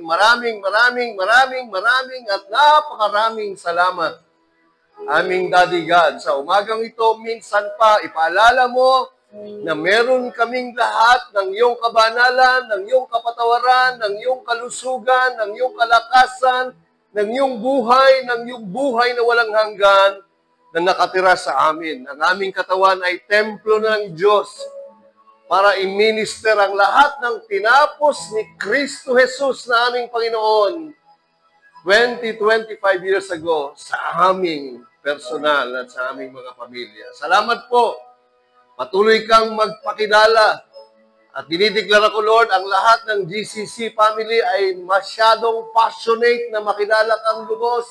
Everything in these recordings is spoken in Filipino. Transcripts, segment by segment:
maraming at napakaraming salamat. Aming Daddy God, sa umagang ito, minsan pa, ipaalala mo na meron kaming lahat ng iyong kabanalan, ng iyong kapatawaran, ng iyong kalusugan, ng iyong kalakasan, ng iyong buhay na walang hanggan na nakatira sa amin. Ang aming katawan ay templo ng Diyos para i-minister ang lahat ng tinapos ni Kristo Jesus na aming Panginoon 20-25 years ago sa aming personal at sa aming mga pamilya. Salamat po. Patuloy kang magpakilala. At dinideklara ko, Lord, ang lahat ng GCC family ay masyadong passionate na makilala kang lubos.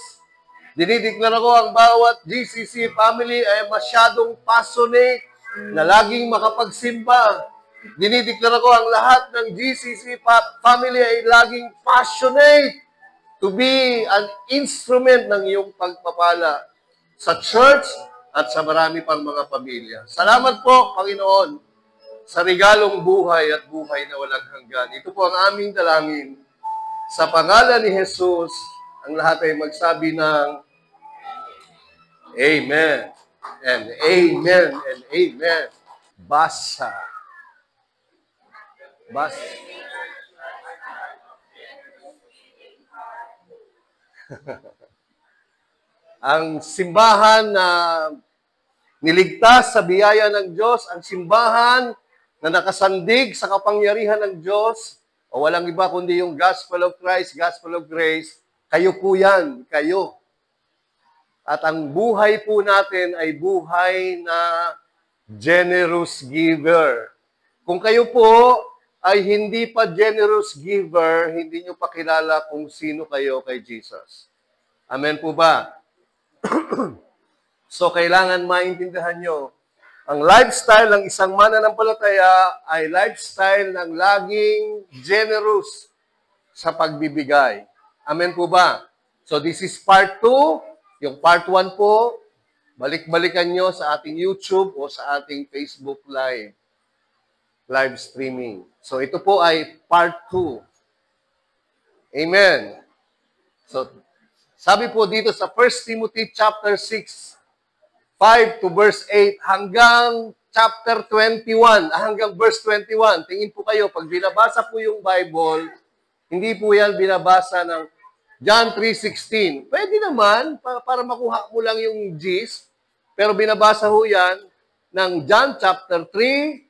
Dinideklara ko ang bawat GCC family ay masyadong passionate na laging makapagsimba. Dinideklara ko ang lahat ng GCC family ay laging passionate to be an instrument ng iyong pagpapala sa church at sa marami pang mga pamilya. Salamat po, Panginoon, sa regalong buhay at buhay na walang hanggan. Ito po ang aming dalangin. Sa pangalan ni Jesus, ang lahat ay magsabi ng Amen and Amen and Amen. Basa. Ang simbahan na niligtas sa biyaya ng Diyos, ang simbahan na nakasandig sa kapangyarihan ng Diyos, o walang iba kundi yung Gospel of Christ, Gospel of Grace, kayo po yan, kayo. At ang buhay po natin ay buhay na generous giver. Kung kayo po ay hindi pa generous giver, hindi nyo pa kilala kung sino kayo kay Jesus. Amen po ba? So, kailangan maintindihan nyo, ang lifestyle ng isang mananampalataya ay lifestyle ng laging generous sa pagbibigay. Amen po ba? So, this is part 2. Yung part 1 po, balik-balikan nyo sa ating YouTube o sa ating Facebook live streaming. So, ito po ay part 2. Amen. So, sabi po dito sa 1 Timothy chapter 6, 5 to verse 8 hanggang chapter 21, hanggang verse 21. Tingin po kayo, pag binabasa po yung Bible, hindi po yan binabasa ng John 3:16. Pwede naman, para makuha mo lang yung gist, pero binabasa ho yan ng John chapter 3,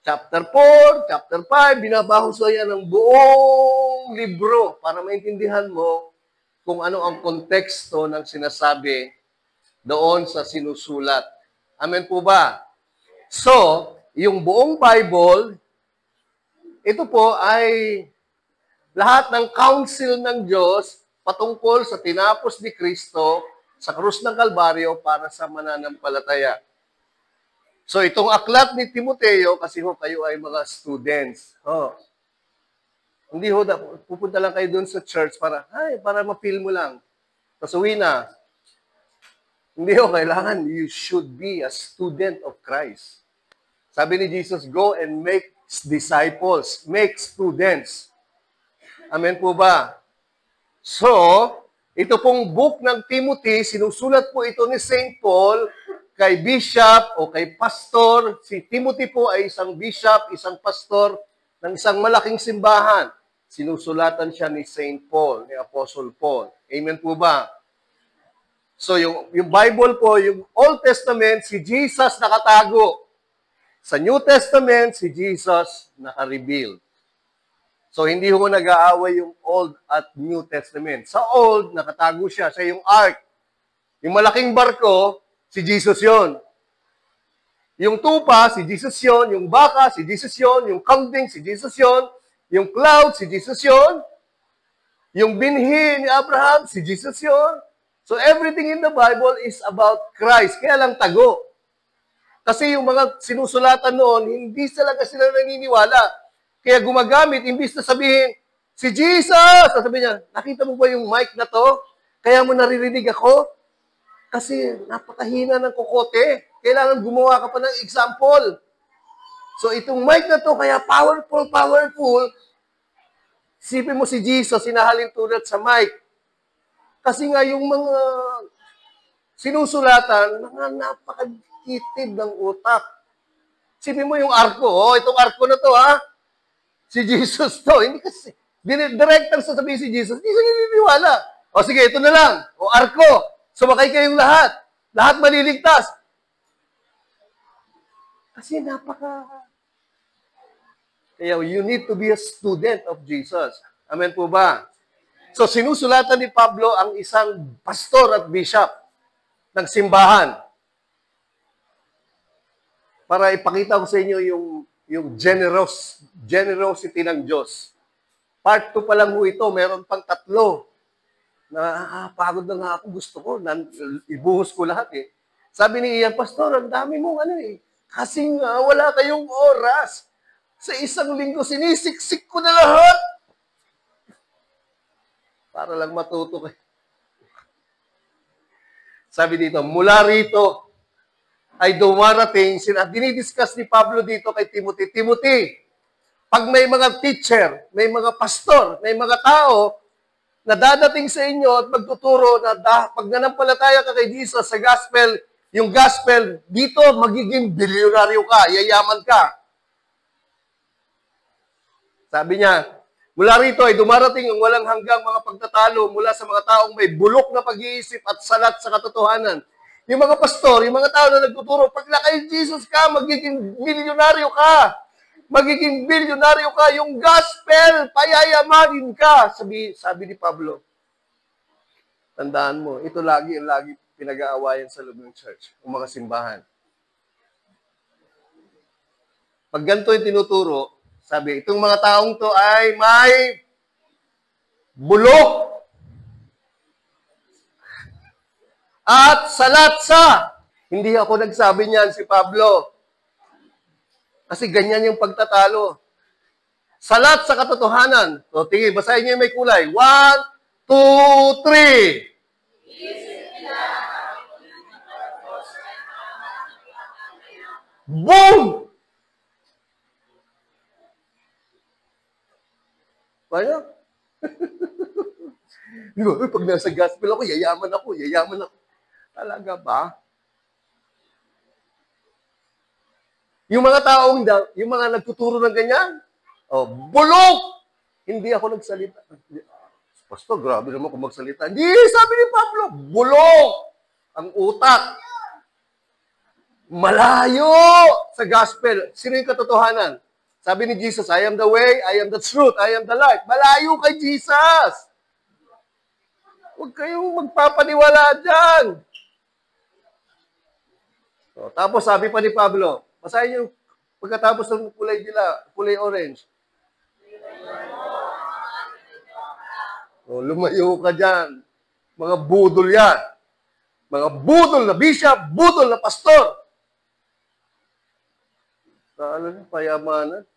chapter 4, chapter 5, binabasa yan ng buong libro para maintindihan mo kung ano ang konteksto ng sinasabi doon sa sinusulat. Amen po ba? So, yung buong Bible, ito po ay lahat ng counsel ng Diyos patungkol sa tinapos ni Kristo sa krus ng Kalbaryo para sa mananampalataya. So, itong aklat ni Timoteo, kasi ho kayo ay mga students. Hindi ho, pupunta lang kayo doon sa church para ma-feel mo lang. Tapos uwi na. Hindi ho, kailangan you should be a student of Christ. Sabi ni Jesus, go and make disciples, make students. Amen po ba? So, ito pong book ng Timothy, sinusulat po ito ni St. Paul kay bishop o kay pastor. Si Timothy po ay isang bishop, isang pastor ng isang malaking simbahan. Sinusulatan siya ni St. Paul, ni Apostle Paul. Amen po ba? So, yung Bible po, yung Old Testament, si Jesus nakatago. Sa New Testament, si Jesus naka-reveal. So, hindi ko nag-aaway yung Old at New Testament. Sa Old, nakatago siya. Siya yung ark. Yung malaking barko, si Jesus yon. Yung tupa, si Jesus yon. Yung baka, si Jesus yon. Yung kambing, si Jesus yon. Yung cloud, si Jesus yon. Yung binhi ni Abraham, si Jesus yon. So everything in the Bible is about Christ. Kaya lang tago. Kasi yung mga sinusulatan noon, hindi talaga sila naniniwala. Kaya gumagamit, imbis na sabihin, si Jesus! Sabi niya, nakita mo ba yung mic na to? Kaya mo naririnig ako? Kasi napakahina ng kokote. Kailangan gumawa ka pa ng example. So itong mic na to, kaya powerful, Isipin mo si Jesus, sinahalin tulad sa mic. Kasi nga yung mga sinusulatan, mga napakagitid ng utak. Isipin mo yung arko, itong arko na to, ha? Si Jesus to. Hindi kasi, director sa sabihin si Jesus, hindi siya naniniwala. O sige, ito na lang. O arko, sumakay kayong lahat. Lahat maliligtas. Kasi Kaya you need to be a student of Jesus. Amen po ba? So sinusulatan ni Pablo ang isang pastor at bishop ng simbahan para ipakita ko sa inyo yung generosity ng Diyos. Part 2 pa lang ho ito, meron pang 3 na pagod na nga ako, gusto ko, ibuhos ko lahat eh. Sabi ni Ian, Pastor, ang dami mong kasi nga wala kayong oras. Sa isang linggo, sinisiksik ko na lahat. Para lang matuto kayo. Sabi dito, mula rito ay dumarating, dinidiscuss ni Pablo dito kay Timothy. Timothy, pag may mga teacher, may mga pastor, may mga tao na dadating sa inyo at magtuturo na pag nanampalataya ka kay Jesus sa gospel, yung gospel, dito magiging bilyonaryo ka, yayaman ka. Sabi niya, mula rito ay dumarating ang walang hanggang mga pagtatalo mula sa mga taong may bulok na pag-iisip at salat sa katotohanan. Yung mga pastor, yung mga tao na nagtuturo, pag lakay Jesus ka, magiging milyonaryo ka. Magiging bilyonaryo ka. Yung gospel, payayamanin ka. Sabi ni Pablo. Tandaan mo, ito lagi pinag-aawayan sa loob ng church, ng mga simbahan. Pag ganito yung tinuturo, sabi, itong mga taong to ay may bulok at salatsa. Hindi ako nagsabi niyan, si Pablo. Kasi ganyan yung pagtatalo. Salat sa katotohanan. So, tingin, basahin niyo yung may kulay. 1, 2, 3. Boom! Kaya? Di ba? Pag nasa gospel ako, yayaman ako. Talaga ba? Yung mga taong, yung mga nagtuturo ng ganyan, bulok! Hindi ako nagsalita. Pastor, grabe naman kung magsalita. Hindi, sabi ni Pablo, bulok! Ang utak. Malayo sa gospel. Sino yung katotohanan? Sabi ni Jesus, I am the way, I am the truth, I am the light. Malayo kay Jesus. Huwag kayong magpapaniwala dyan. So, tapos sabi pa ni Pablo, basahin yung pagkatapos ng kulay orange. So, lumayo ka dyan. Mga budol yan. Mga budol na bishop, budol na pastor. Payamanan.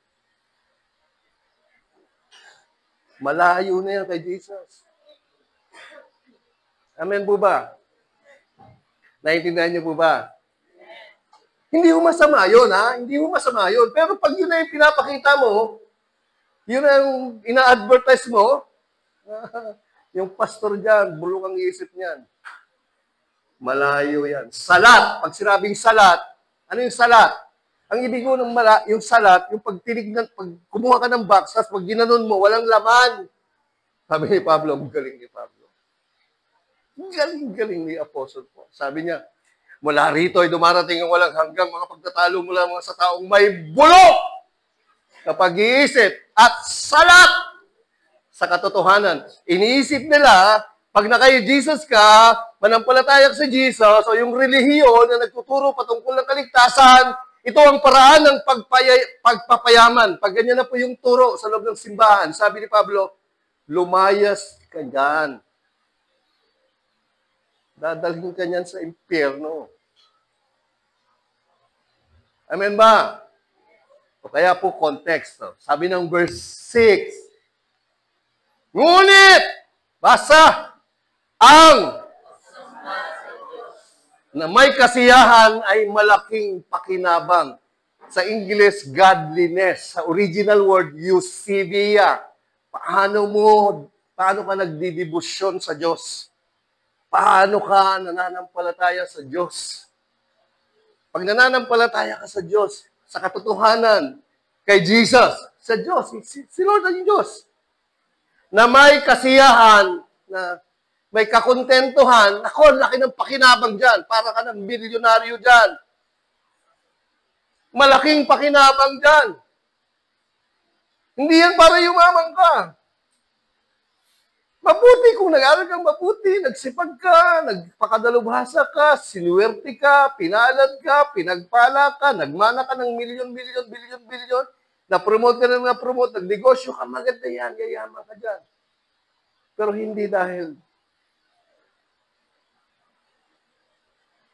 Malayo na yan kay Jesus. Amen po ba? Naintindihan niyo po ba? Hindi mo masama yun, ha? Hindi mo masama yun. Pero pag yun na yung pinapakita mo, yun na yung ina-advertise mo, yung pastor dyan, bulok ang isip niyan. Malayo yan. Salat. Pag sinabing salat, ano yung salat? Ang ibig mo ng yung salat, yung pag kumuha ka ng box, tapos pag ginanon mo, walang laman. Sabi ni Pablo, galing ni Pablo. Galing ni Apostle Paul. Sabi niya, mula rito ay dumarating ang walang hanggang mga pagtatalo mula mga sa taong may bulok na pag-iisip at salat sa katotohanan. Iniisip nila, pag nakay Jesus ka, manampalataya ka sa Jesus, o yung relihiyon na nagtuturo patungkol ng kaligtasan, ito ang paraan ng pagpapayaman. Pag ganyan na po yung turo sa loob ng simbahan, sabi ni Pablo, lumayas ka dyan. Dadalhin ka niyan sa impyerno. Amen ba? O kaya po context. Sabi ng verse 6, ngunit, basa, ang na may kasiyahan ay malaking pakinabang. Sa English, godliness. Sa original word, eusebia. paano ka nagdidibusyon sa Diyos? Paano ka nananampalataya sa Diyos? Pag nananampalataya ka sa Diyos, sa katotohanan, kay Jesus, sa Diyos, si Lord ang Diyos, na may kasiyahan, na may kakontentuhan, ako, laki ng pakinabang dyan, para ka ng bilyonaryo dyan. Malaking pakinabang dyan. Hindi yan para yumaman ka. Mabuti kung nag-aral kang mabuti, nagsipag ka, nagpakadalubhasa ka, sinuwerte ka, pinalad ka, pinagpala ka, nagmana ka ng milyon, na-promote ka na na-promote, nagnegosyo ka, maganda yan, yayaman ka dyan. Pero hindi dahil.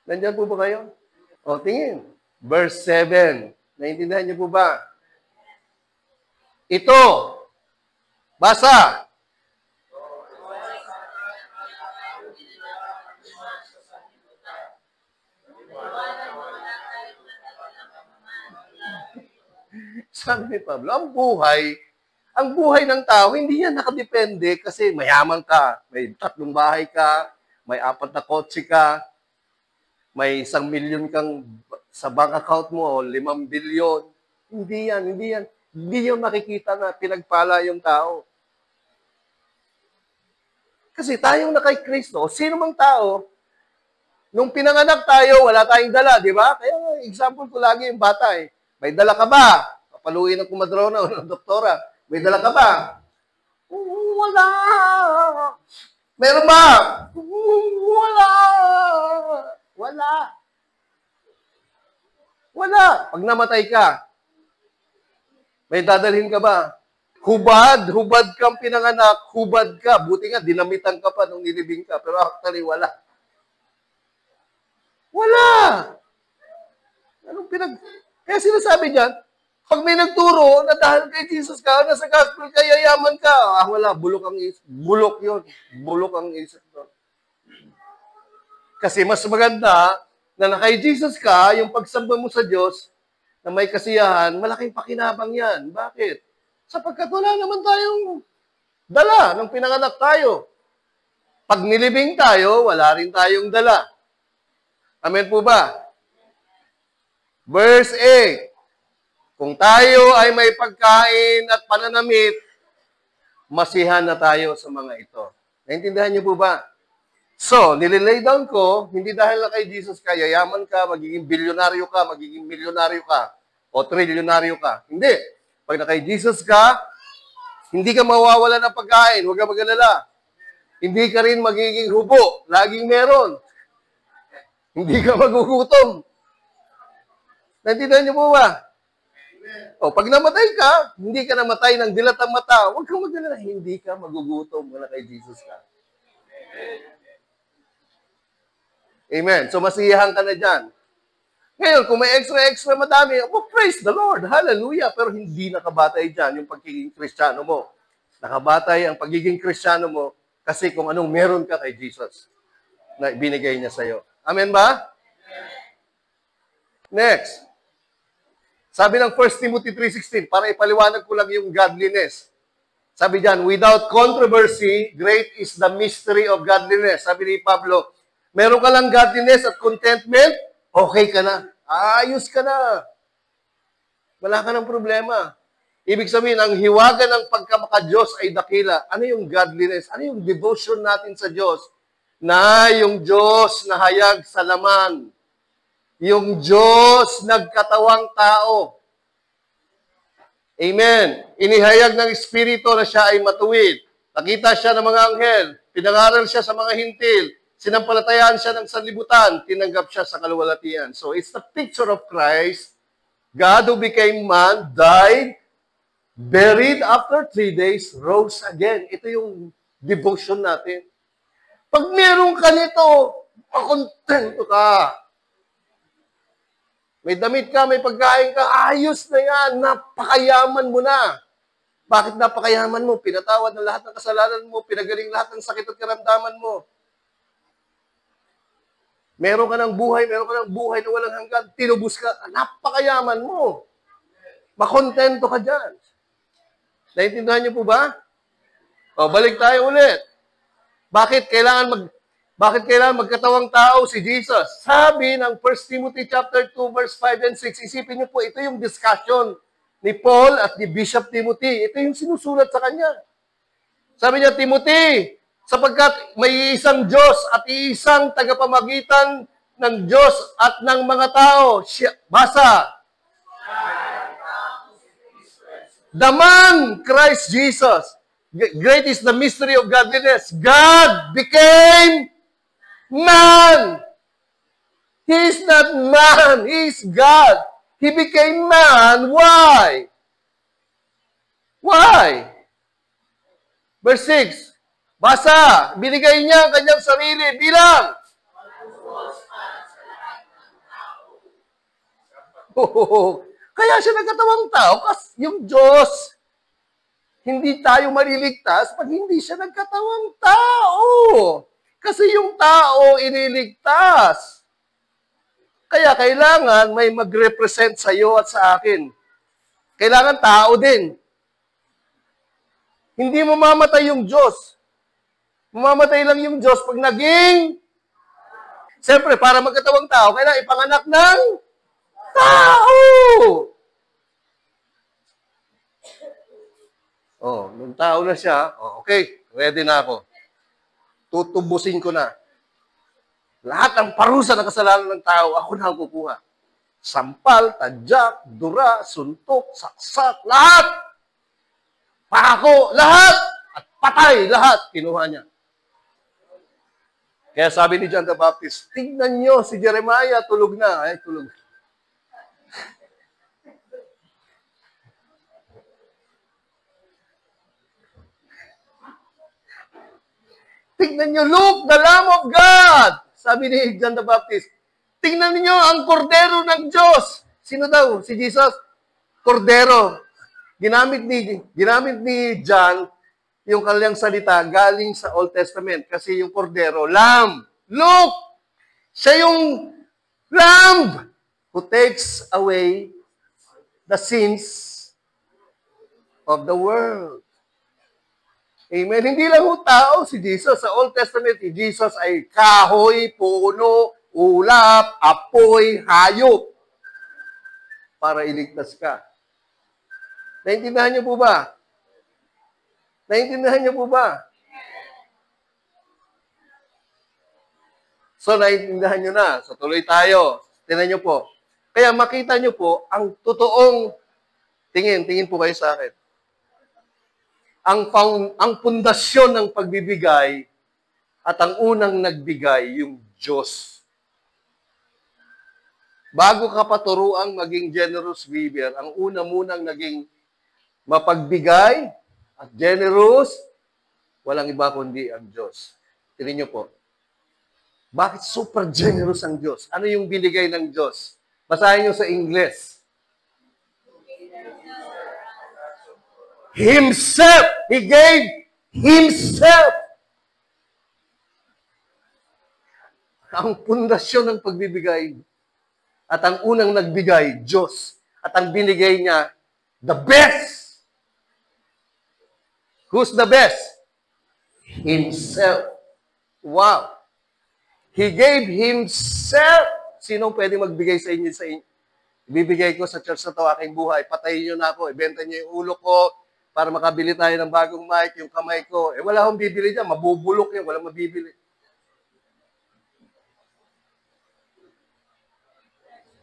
Nandyan po ba kayo? O, tingin. Verse 7. Naintindihan niyo po ba? Ito. Basa. Sabi ni Pablo, ang buhay ng tao, hindi yan nakadepende kasi mayaman ka, may 3 bahay ka, may 4 na kotse ka, may 1 milyon kang sa bank account mo, o 5 bilyon. Hindi yan. Hindi yan makikita na pinagpala yung tao. Kasi tayong na kay Kristo, sino mang tao, nung pinanganak tayo, wala tayong dala, di ba? Kaya example ko lagi yung bata eh. May dala ka ba? Paluin ng kumadrona o ng doktora. May dala ka ba? Wala. Meron ba? Wala. Pag namatay ka, may dadalhin ka ba? Hubad kang pinanganak, hubad ka. Buti nga, dinamitan ka pa nung nilibing ka. Pero actually, wala. Kaya sinasabi niyan, pag may nagturo na dahil kay Jesus ka, nasa gospel ka, yayaman ka. Wala, bulok ang isip. Bulok yun. Bulok ang isip doon. Kasi mas maganda na kay Jesus ka, yung pagsamba mo sa Diyos, na may kasiyahan, malaking pakinabang yan. Bakit? Sapagkat wala naman tayong dala nung pinanganak tayo. Pag nilibing tayo, wala rin tayong dala. Amen po ba? Verse 8. Kung tayo ay may pagkain at pananamit, masihan na tayo sa mga ito. Naintindihan niyo po ba? So, nililay down ko, hindi dahil na kay Jesus ka, yayaman ka, magiging bilyonaryo ka, magiging milyonaryo ka, o trilyonaryo ka. Hindi. Pag na kay Jesus ka, hindi ka mawawala ng pagkain, huwag ka mag-alala. Hindi ka rin magiging hubo, laging meron. Hindi ka magugutom. Naintindihan niyo po ba? O, pag namatay ka, hindi ka namatay ng dilatang mata, huwag kang mag-alala, hindi ka magugutom wala kay Jesus ka. Amen. So, masiyahan ka na dyan. Ngayon, kung may extra madami, praise the Lord, hallelujah, pero hindi nakabatay dyan yung pagiging Kristiyano mo. Nakabatay ang pagiging Kristiyano mo kasi kung anong meron ka kay Jesus na binigay niya sa'yo. Amen ba? Next. Sabi ng 1 Timothy 3:16, para ipaliwanag ko lang yung godliness. Sabi diyan, without controversy, great is the mystery of godliness. Sabi ni Pablo, meron ka lang godliness at contentment, okay ka na. Ayos ka na. Wala ka ng problema. Ibig sabihin, ang hiwaga ng pagkamaka-Diyos ay dakila. Ano yung godliness? Ano yung devotion natin sa Diyos? Na yung Diyos na hayag sa laman. Yung Diyos nagkatawang tao. Amen. Inihayag ng Espiritu na siya ay matuwid. Nakita siya ng mga anghel. Pinangaral siya sa mga hintil. Sinampalatayaan siya ng sanlibutan. Tinanggap siya sa kaluwalhatian. So, it's the picture of Christ. God who became man, died, buried after 3 days, rose again. Ito yung devotion natin. Pag meron ka nito, makontento ka. May damit ka, may pagkain ka, ayos na yan, napakayaman mo na. Bakit napakayaman mo? Pinatawad na lahat ng kasalanan mo, pinagaling lahat ng sakit at karamdaman mo. Meron ka ng buhay na walang hanggan, tinubos ka, napakayaman mo. Makontento ka dyan. Naintindihan niyo po ba? O, balik tayo ulit. Bakit kailangan magkatawang tao si Jesus? Sabi ng 1 Timothy chapter 2 verse 5 and 6. Isipin niyo po, ito yung discussion ni Paul at ni Bishop Timothy. Ito yung sinusulat sa kanya. Sabi niya, Timothy, sapagkat may isang Diyos at isang tagapamagitan ng Diyos at ng mga tao. Basa. The man, Christ Jesus. Great is the mystery of godliness. God became man. He is not man. He is God. He became man. Why? Why? Verse 6. Basa. Binigay niya ang kanyang sarili bilang. Kaya siya nagkatawang tao kasi yung Diyos, hindi tayo maliligtas pag hindi siya nagkatawang tao. Kasi yung tao iniligtas. Kaya kailangan may mag-represent sa iyo at sa akin. Kailangan tao din. Hindi mamamatay yung Diyos. Mamamatay lang yung Diyos pag naging... Siyempre, para magkatawang tao, kailangan ipanganak ng tao! Oh, nung tao na siya, okay, ready na ako. Tutubusin ko na. Lahat ng parusa ng kasalanan ng tao, ako na ang kukuha. Sampal, tadyak, dura, suntok, saksak, lahat! Pako, lahat! At patay, lahat! Kinuha niya. Kaya sabi ni John the Baptist, tignan niyo si Jeremiah, tulog na. Ay, tulog. Tignan niyo, look, the Lamb of God! Sabi ni John the Baptist, tignan niyo ang kordero ng Diyos. Sino daw? Si Jesus? Kordero. Ginamit ni John yung kanyang salita galing sa Old Testament kasi yung kordero, lamb. Look! Siya yung lamb who takes away the sins of the world. Amen. Hindi lang ho tao si Jesus. Sa Old Testament, si Jesus ay kahoy, puno, ulap, apoy, hayop para iligtas ka. Naintindihan niyo po ba? Naintindihan niyo po ba? So, naintindihan niyo na. So, tuloy tayo. Tingnan niyo po. Kaya makita niyo po ang totoong tingin po kayo sa akin. Ang pundasyon ng pagbibigay at ang unang nagbigay, yung Diyos. Bago ka paturuang maging generous giver, ang una munang naging mapagbigay at generous, walang iba kundi ang Diyos. Tingnan niyo po. Bakit super generous ang Diyos? Ano yung binigay ng Diyos? Basahin niyo sa English. Himself. He gave Himself. Ang pundasyon ng pagbibigay at ang unang nagbigay, Diyos. At ang binigay niya, the best. Who's the best? Himself. Wow. He gave Himself. Sino pwede magbigay sa inyo? Ibibigay ko sa church na to aking buhay. Patayin niyo na ako. Ibenta niyo yung ulo ko para makabili tayo ng bagong mic, yung kamay ko. Wala akong bibili dyan. Mabubulok yan. Walang mabibili.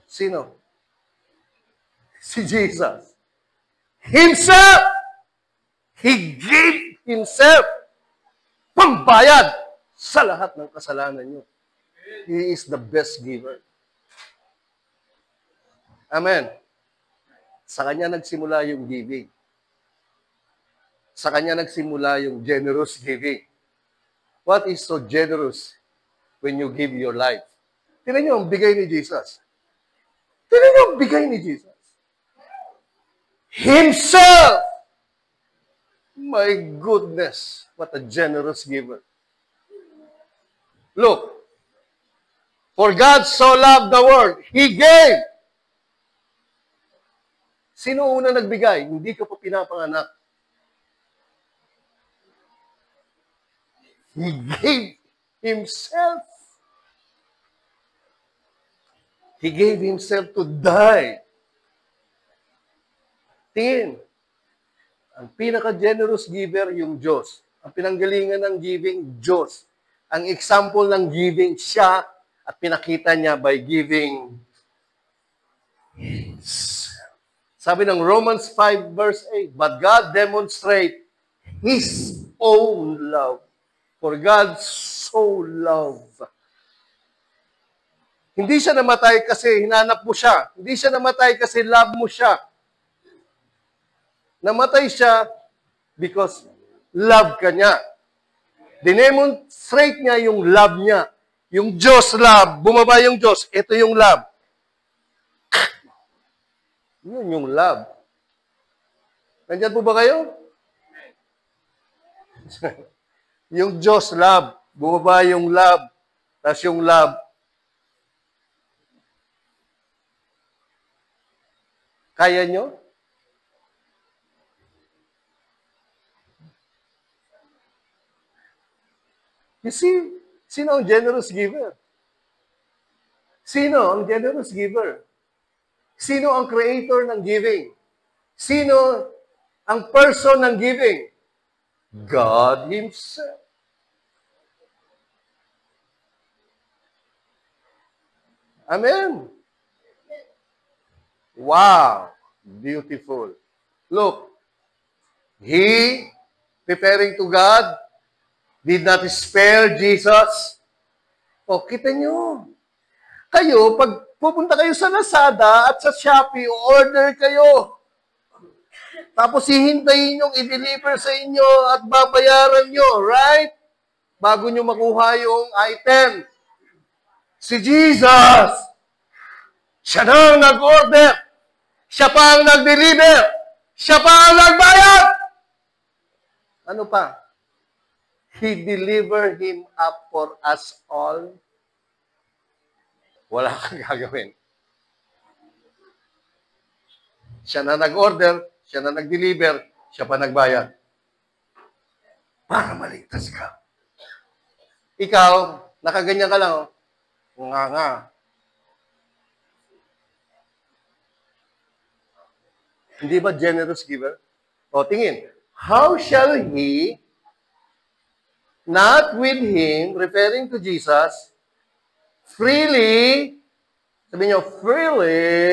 Sino? Si Jesus. Himself! He gave Himself pangbayad sa lahat ng kasalanan niyo. He is the best giver. Amen. Sa Kanya nagsimula yung giving. Sa Kanya nagsimula yung generous giving. What is so generous when you give your life? Tingnan niyo ang bigay ni Jesus. Tingnan niyo ang bigay ni Jesus. Himself! My goodness, what a generous giver. Look, for God so loved the world, He gave. Sino una nagbigay? Hindi ka pa pinapanganak. He gave Himself. He gave Himself to die. Tingin, ang pinaka-generous giver, yung Diyos. Ang pinanggalingan ng giving, Diyos. Ang example ng giving, siya, at pinakita niya by giving Himself. Sabi ng Romans 5 verse 8, but God demonstrate His own love. For God so loved. Hindi siya namatay kasi hinanap mo siya. Hindi siya namatay kasi love mo siya. Namatay siya because love ka niya. Dinemonstrate niya yung love niya. Yung Diyos love. Bumaba yung Diyos. Ito yung love. Yun yung love. Nandyan po ba kayo? Yung Diyos love. Bumaba yung love. Tapos yung love. Kaya nyo? You see, sino ang generous giver? Sino ang generous giver? Sino ang creator ng giving? Sino ang person ng giving? God Himself. Amen. Wow. Beautiful. Look. He, preparing to God, did not spare Jesus. O, kita nyo. Kayo, pag pupunta kayo sa Lazada at sa Shopee, order kayo. Tapos hihintayin yung i-deliver sa inyo at babayaran nyo, right? Bago nyo makuha yung item. Si Jesus, siya na ang nag-order. Siya pa ang nag-deliver. Siya pa ang nagbayad. Ano pa? He delivered Him up for us all. Wala kang gagawin. Siya na nag-order, siya na nag-deliver, siya pa nagbayad. Para maligtas ka. Ikaw, nakaganyan ka lang, oh. Nga. Hindi ba generous giver? O, tingin. How shall He not with Him, referring to Jesus, freely, sabi niyo, freely,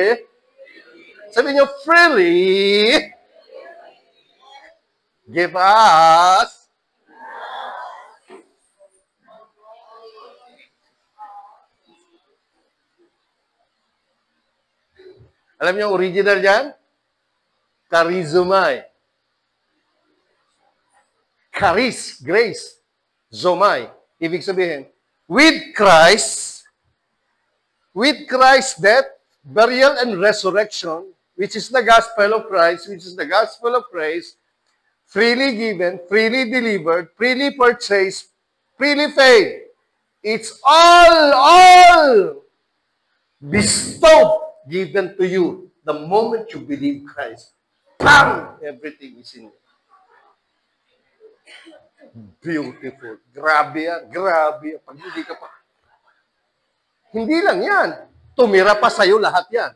give us alam niyo ang original yan? Charizomai. Charis, grace. Zomai. Ibig sabihin, with Christ's death, burial, and resurrection, which is the gospel of Christ, which is the gospel of praise, freely given, freely delivered, freely purchased, freely paid. It's all bestowed, given to you the moment you believe Christ. Bam! Everything is in you. Beautiful. Grabe yan. Grabe. Pag hindi ka pa. Hindi lang yan. Tumira pa sa'yo lahat yan.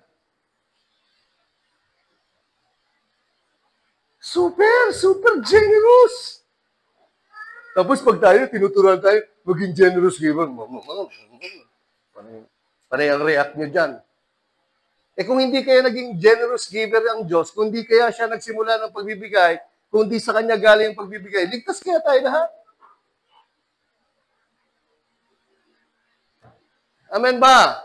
Super generous. Tapos pag tayo, tinuturuan tayo, maging generous giver. Panay ang react nyo dyan. Eh kung hindi kaya naging generous giver ang Diyos, kung hindi kaya siya nagsimula ng pagbibigay, kung hindi sa Kanya galing ang pagbibigay, ligtas kaya tayo lahat? Amen ba?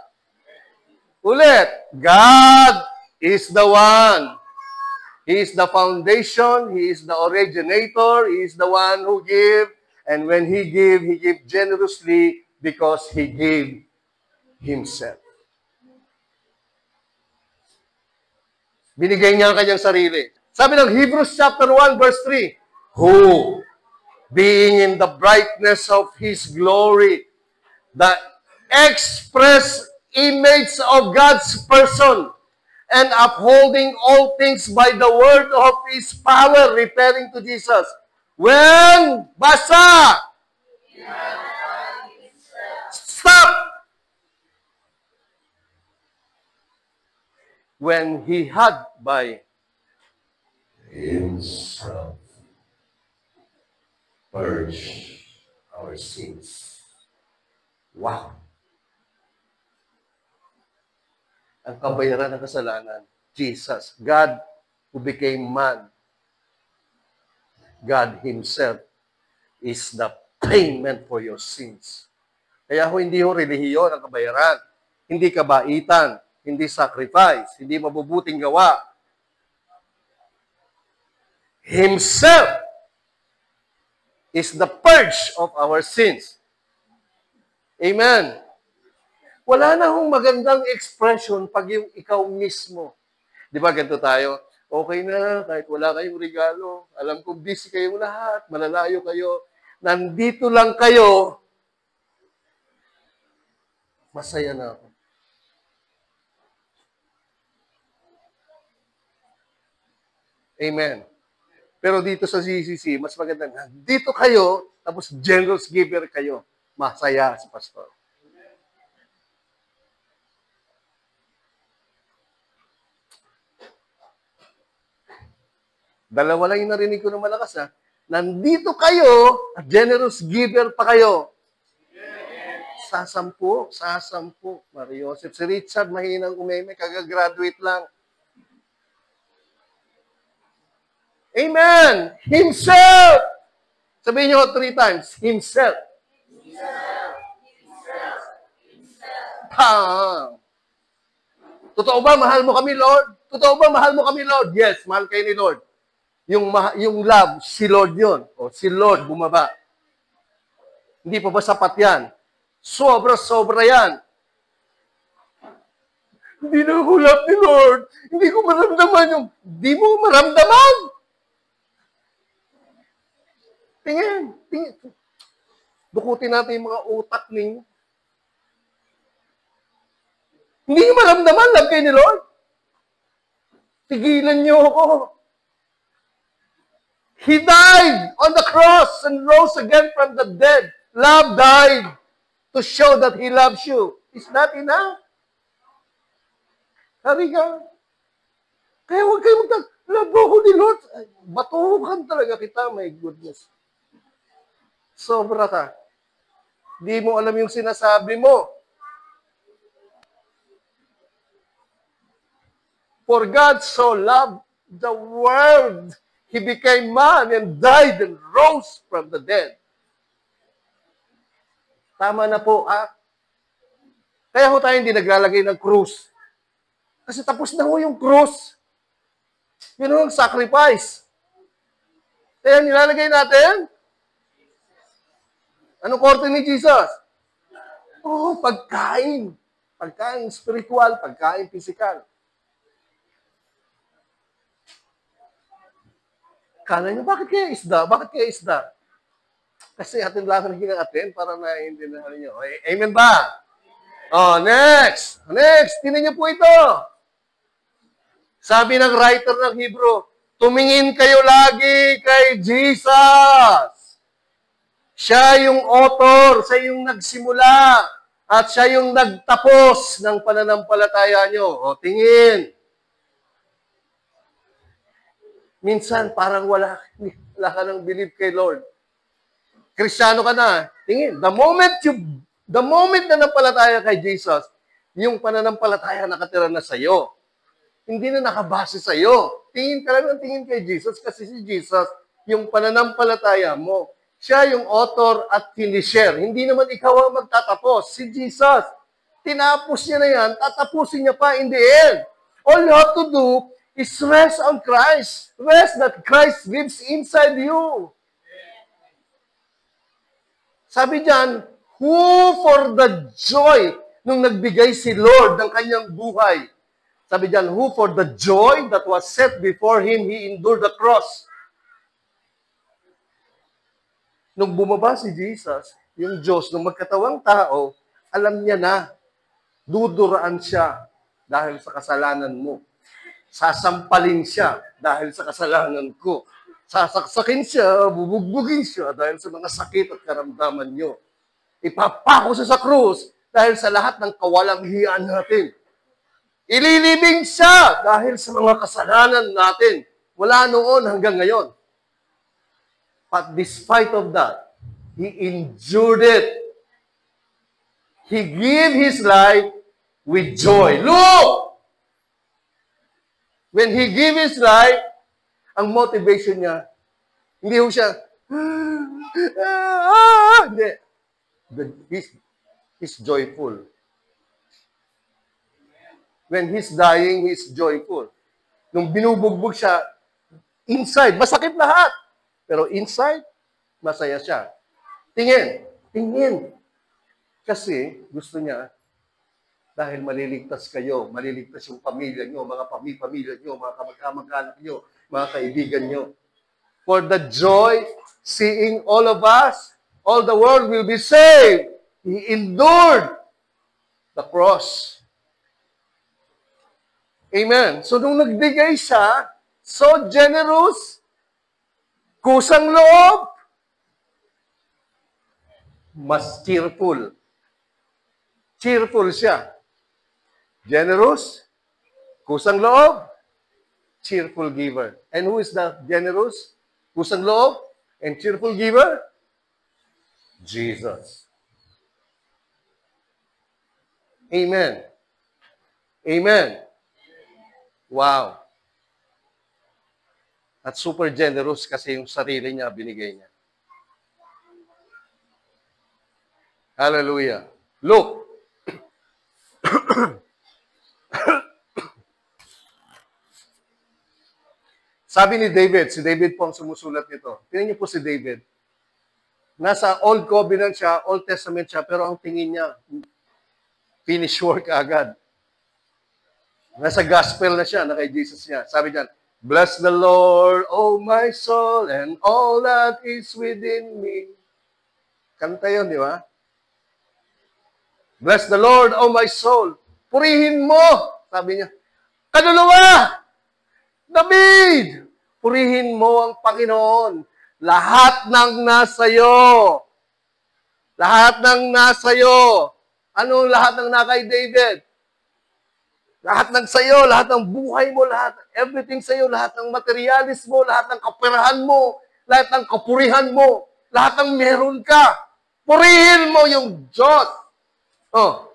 Ulit, God is the one. He is the foundation. He is the originator. He is the one who give. And when He give generously because He gave Himself. Binigay niya ang kanyang sarili. Sabi ng Hebrews chapter 1 verse 3, who, being in the brightness of His glory, the express image of God's person, and upholding all things by the word of His power, referring to Jesus. When, basa, when He had by Himself purged our sins. Wow! Ang kabayaran ng kasalanan, Jesus, God who became man, God Himself is the payment for your sins. Kaya hindi ho relihiyon ang kabayaran, hindi kabaitan, hindi sacrifice, hindi mabubuting gawa. Himself is the purge of our sins. Amen. Wala na hong magandang expression pag yung ikaw mismo. Di ba ganito tayo? Okay na, kahit wala kayong regalo. Alam kong busy kayong lahat, malalayo kayo. Nandito lang kayo, masaya na ako. Amen. Pero dito sa GCC, mas maganda, nandito kayo, tapos generous giver kayo. Masaya si pastor. Dalawa lang yung narinig ko ng malakas, ha? Nandito kayo, at generous giver pa kayo. Sasampu. Mario Joseph. Si Richard, mahinang umeme, kagagraduate lang. Amen! Himself! Sabihin nyo 3 times, Himself. Totoo ba, mahal mo kami, Lord? Totoo ba, mahal mo kami, Lord? Yes, mahal kayo ni Lord. Yung love, si Lord yun. O si Lord bumaba. Hindi pa ba sapat yan? Sobra-sobra yan. Hindi na ako love ni Lord. Hindi ko maramdaman yung... Hindi mo maramdaman. Tingin. Dukutin natin yung mga utak ninyo. Hindi nyo maramdaman, love kayo ni Lord. Tigilan nyo ako. He died on the cross and rose again from the dead. Love died to show that He loves you. Is that enough? Hari ka. Kaya huwag kayo love ko ni Lord. Batukan talaga kita, my goodness. Sobra ka. Di mo alam yung sinasabi mo. For God so loved the world, He became man and died and rose from the dead. Tama na po, ha? Kaya ho tayo hindi naglalagay ng krus. Kasi tapos na ho yung krus. Yun ho ang sacrifice. Kaya nilalagay natin, anong korte ni Jesus? Oh, pagkain. Pagkain spiritual, pagkain physical. Kala nyo, bakit kaya isda? Bakit kaya isda? Kasi atin lang ang atin para naiintindihan nyo. Okay, amen ba? Oh, next. Tingnan nyo po ito. Sabi ng writer ng Hebrew, tumingin kayo lagi kay Jesus. Siya yung author, siya yung nagsimula, at siya yung nagtapos ng pananampalataya nyo. O, tingin. Minsan, parang wala ka nang believe kay Lord. Kristiyano ka na. Tingin, the moment na nampalataya kay Jesus, yung pananampalataya nakatira na sa'yo. Hindi na nakabase sa'yo. Tingin ka lang ng tingin kay Jesus kasi si Jesus, yung pananampalataya mo, siya yung author at finisher. Hindi naman ikaw ang magtatapos. Si Jesus, tinapos niya na yan, tatapusin niya pa in the end. All you have to do is rest on Christ. Rest that Christ lives inside you. Sabi diyan, who for the joy nung nagbigay si Lord ng kanyang buhay. Sabi diyan, who for the joy that was set before Him, He endured the cross. Nung bumaba si Jesus, yung Diyos, nung magkatawang tao, alam niya na, duduraan siya dahil sa kasalanan mo. Sasampalin siya dahil sa kasalanan ko. Sasaksakin siya, bubugbugin siya dahil sa mga sakit at karamdaman nyo. Ipapako siya sa krus dahil sa lahat ng kawalang hiyaan natin. Ililibing siya dahil sa mga kasalanan natin. Wala noon hanggang ngayon. But despite of that, He endured it. He gave His life with joy. Look! When He gave His life, ang motivation niya, hindi ho siya, hindi. He's joyful. When He's dying, He's joyful. Nung binubugbog siya, inside, masakit lahat. Pero inside, masaya siya. Tingin. Kasi gusto niya, dahil maliligtas kayo, maliligtas yung pamilya nyo, mga pamilya nyo, mga kamag-anak nyo, mga kaibigan nyo. For the joy, seeing all of us, all the world will be saved. He endured the cross. Amen. So, nung nagbigay siya, so generous, kusang loob, mas cheerful. Cheerful siya. Generous, kusang loob, cheerful giver. And who is the generous, kusang loob, and cheerful giver? Jesus. Amen. Amen. Wow. At super generous kasi yung sarili niya binigay niya. Hallelujah. Look. Sabi ni David, si David po ang sumusulat nito. Tingnan niyo po si David. Nasa Old Covenant siya, Old Testament siya, pero ang tingin niya, finish work agad. Nasa gospel na siya, na kay Jesus niya. Sabi niya, bless the Lord, O my soul, and all that is within me. Kanta yun, di ba? Bless the Lord, O my soul. Purihin mo. Sabi niya, kaluluwa! David! Purihin mo ang Panginoon. Lahat ng nasayo. Lahat ng nasayo. Anong lahat ng nakay David? Lahat ng sayo, lahat ng buhay mo, lahat, everything sayo, lahat ng materialis mo, lahat ng kaperahan mo, lahat ng kapurihan mo, lahat ng meron ka. Purihin mo yung Diyos. Oh,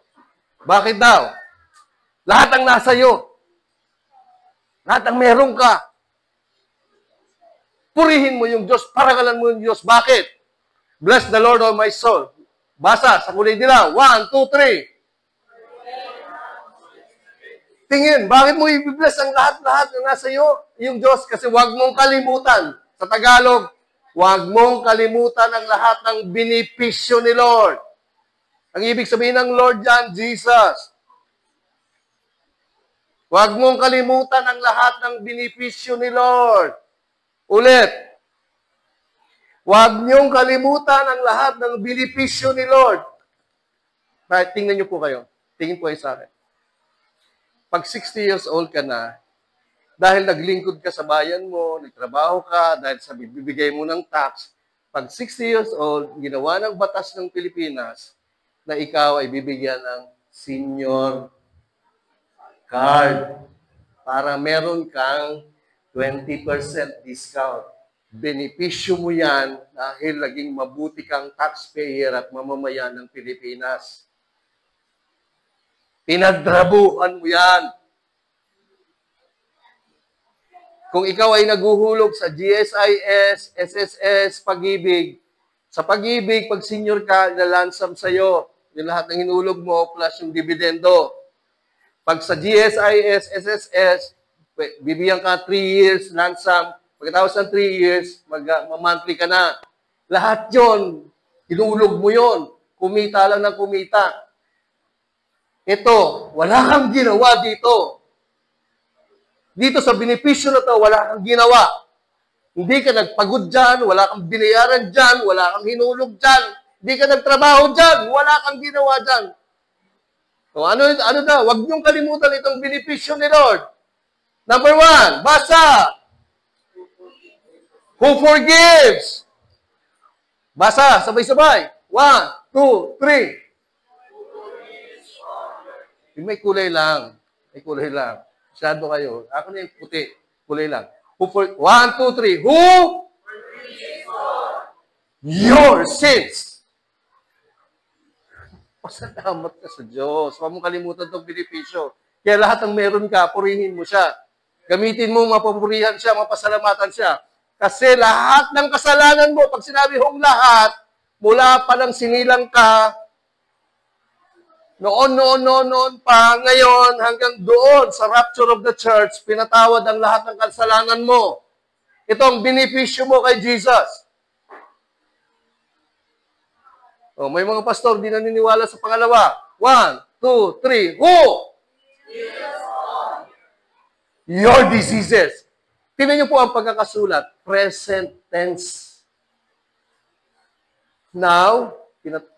bakit daw? Lahat ng nasa iyo. Lahat ng meron ka. Purihin mo yung Diyos, parangalan mo yung Diyos. Bakit? Bless the Lord, O my soul. Basa, sa kulay nila. 1, 2, 3. Tingin, bakit mo i-bless ang lahat-lahat na nasa iyo? Yung Diyos, kasi huwag mong kalimutan. Sa Tagalog, huwag mong kalimutan ang lahat ng binipisyo ni Lord. Ang ibig sabihin ng Lord dyan, Jesus. Huwag mong kalimutan ang lahat ng binipisyo ni Lord. Ulit. Huwag niyong kalimutan ang lahat ng binipisyo ni Lord. Right, tingnan niyo po kayo. Tingin po kayo sa akin. Pag 60 years old ka na, dahil naglingkod ka sa bayan mo, nagtrabaho ka, dahil sa bibigay mo ng tax, pag 60 years old, ginawa ng batas ng Pilipinas na ikaw ay bibigyan ng senior card para meron kang 20% discount. Benepisyo mo yan dahil naging mabuti kang taxpayer at mamamayan ng Pilipinas. Pinagtrabuhan mo yan. Kung ikaw ay naguhulog sa GSIS, SSS, Pag-ibig, sa Pag-ibig, pag senior ka, nalansam sa'yo. Yung lahat ng hinulog mo plus yung dividendo. Pag sa GSIS, SSS, bibigyan ka 3 years, lansam. Pagkatapos ng 3 years, mag-monthly ka na. Lahat yon, hinulog mo yon. Kumita lang ng kumita. Ito, wala kang ginawa dito. Dito sa benepisyo na to, wala kang ginawa. Hindi ka nagpagod dyan, wala kang binayaran dyan, wala kang hinulog dyan, hindi ka nagtrabaho dyan, wala kang ginawa dyan. So, ano daw? Huwag niyong kalimutan itong benepisyo ni Lord. Number 1, basa. Who forgives? Basa, sabay-sabay. 1, 2, 3. Yung may kulay lang. Ay kulay lang. Masyado kayo. Ako na yung puti. Kulay lang. One, two, three. Who? Your sins. Pasalamat ka sa Diyos. Huwag mong kalimutan itong benepisyo. Kaya lahat ng meron ka, purihin mo siya. Gamitin mo, mapapurihan siya, mapasalamatan siya. Kasi lahat ng kasalanan mo, pag sinabi hong lahat, mula pa ng sinilang ka, noon pa, ngayon, hanggang doon sa rapture of the church, pinatawad ang lahat ng kasalanan mo. Ito ang benepisyo mo kay Jesus. Oh, may mga pastor di naniniwala sa pangalawa. 1, 2, 3. Who? Your diseases. Tingnan niyo po ang pagkakasulat. Present tense. Now,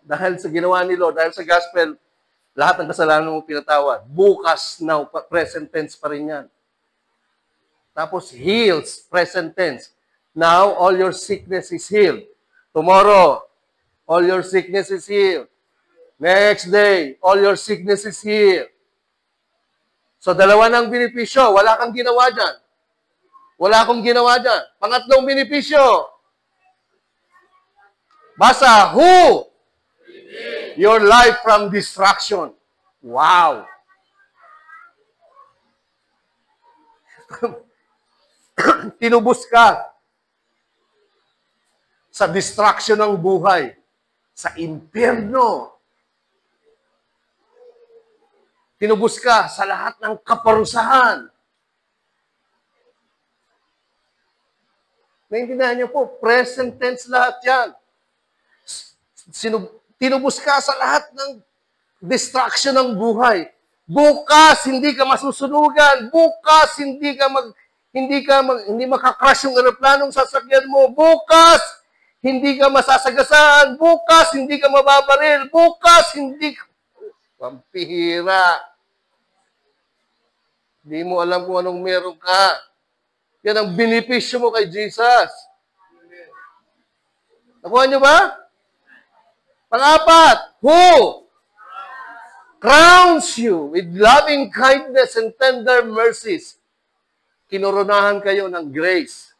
dahil sa ginawa ni Lord, dahil sa gospel, lahat ng kasalanan mo pinatawad. Bukas, now, present tense pa rin yan. Tapos, heals, present tense. Now, all your sickness is healed. Tomorrow, all your sickness is healed. Next day, all your sickness is healed. So, dalawa ng benepisyo. Wala kang ginawa dyan. Wala akong ginawa dyan. Pangatlong benepisyo. Basa, who? Your life from destruction. Wow. Tinubos ka sa destruction ng buhay, sa impyerno. Tinubos ka sa lahat ng kaparusahan. Naintindihan niyo po, present tense lahat yan. Tinubos ka sa lahat ng destruction ng buhay. Bukas, hindi ka masusunugan. Bukas, hindi makakrash yung aeroplanong sasakyan mo. Bukas, hindi ka masasagasaan. Bukas, hindi ka mababaril. Bukas, hindi ka... Pampihira. Hindi mo alam kung anong meron ka. Yan ang benepisyo mo kay Jesus. Nakuha niyo ba? Pang-apat, who crowns you with loving kindness and tender mercies. Kinoronahan kayo ng grace.